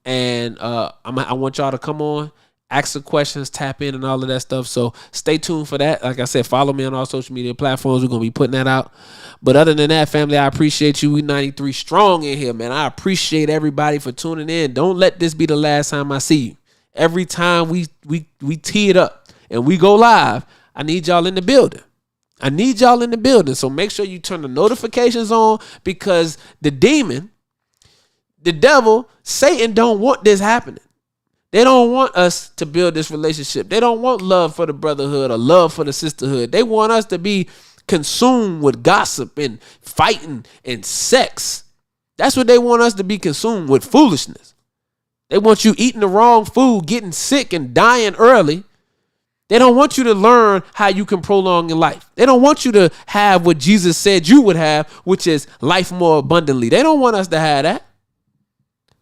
And I want y'all to come on, ask some questions, tap in and all of that stuff. So stay tuned for that. Like I said, follow me on all social media platforms. We're going to be putting that out. But other than that, family, I appreciate you. We 93 strong in here, man. I appreciate everybody for tuning in. Don't let this be the last time I see you. Every time we tee it up and we go live, I need y'all in the building. So make sure you turn the notifications on, because the demon, the devil, Satan don't want this happening. They don't want us to build this relationship. They don't want love for the brotherhood or love for the sisterhood. They want us to be consumed with gossip and fighting and sex. That's what they want us to be consumed with, foolishness. They want you eating the wrong food, getting sick and dying early. They don't want you to learn how you can prolong your life. They don't want you to have what Jesus said you would have, which is life more abundantly. They don't want us to have that.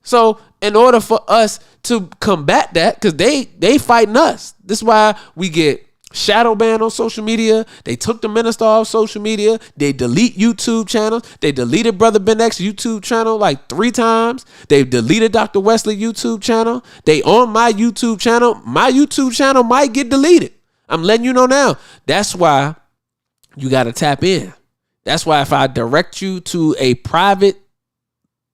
So in order for us to combat that, because they fighting us. This is why we get shadow banned on social media. They took the minister off social media. They delete YouTube channels. They deleted Brother Ben X YouTube channel like 3 times. They've deleted Dr. Wesley YouTube channel. They on my YouTube channel. My YouTube channel might get deleted. I'm letting you know now. That's why you got to tap in. That's why if I direct you to a private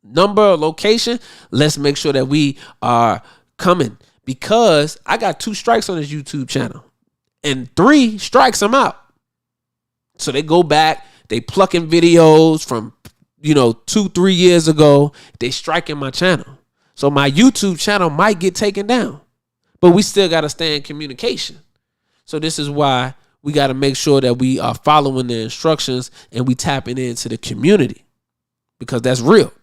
number or location, let's make sure that we are coming, because I got 2 strikes on this YouTube channel. And 3 strikes, I'm out. So they go back, they plucking videos from, 2-3 years ago. They striking my channel. So my YouTube channel might get taken down, but we still got to stay in communication. So this is why we got to make sure that we are following the instructions and we tapping into the community, because that's real.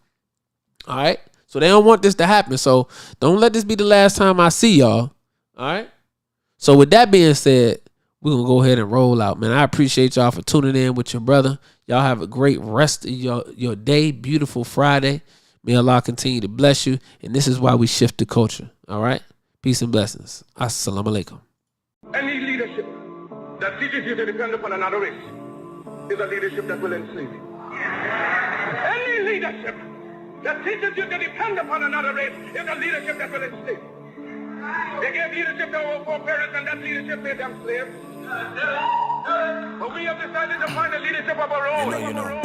All right. So they don't want this to happen. So don't let this be the last time I see y'all. All right. So with that being said, we're going to go ahead and roll out, man. I appreciate y'all for tuning in with your brother. Y'all have a great rest of your day. Beautiful Friday. May Allah continue to bless you. And this is why we shift the culture. All right. Peace and blessings. Assalamu alaikum. Any leadership that teaches you to depend upon another race is a leadership that will enslave you. Any leadership that teaches you to depend upon another race is a leadership that will enslave you. They gave leadership to our foreparents, and that leadership made them slaves. But we have decided to find a leadership of our own.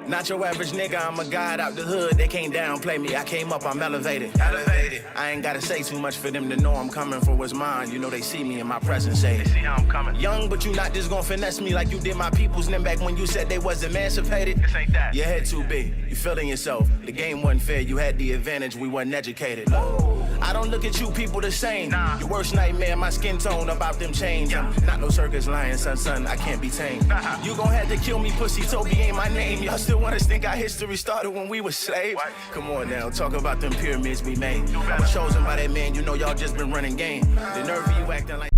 Not your average nigga, I'm a guy out the hood. They can't downplay me. I came up, I'm elevated. I ain't gotta say too much for them to know I'm coming for what's mine. You know they see me in my presence, say they see how I'm coming. Young, but you not just gonna finesse me like you did my peoples. Then back when you said they was emancipated. This ain't that. Your head too big, you feeling yourself. The game wasn't fair, you had the advantage, we wasn't educated. I don't look at you people the same. Your worst nightmare, my skin tone about them chains. Not no circus lion, son, I can't be tamed. You gon' have to kill me, pussy, Toby ain't my name. Y'all still want us think our history started when we were slaves? Come on now, talk about them pyramids we made. I was chosen by that man, you know y'all just been running game. The nerve of you acting like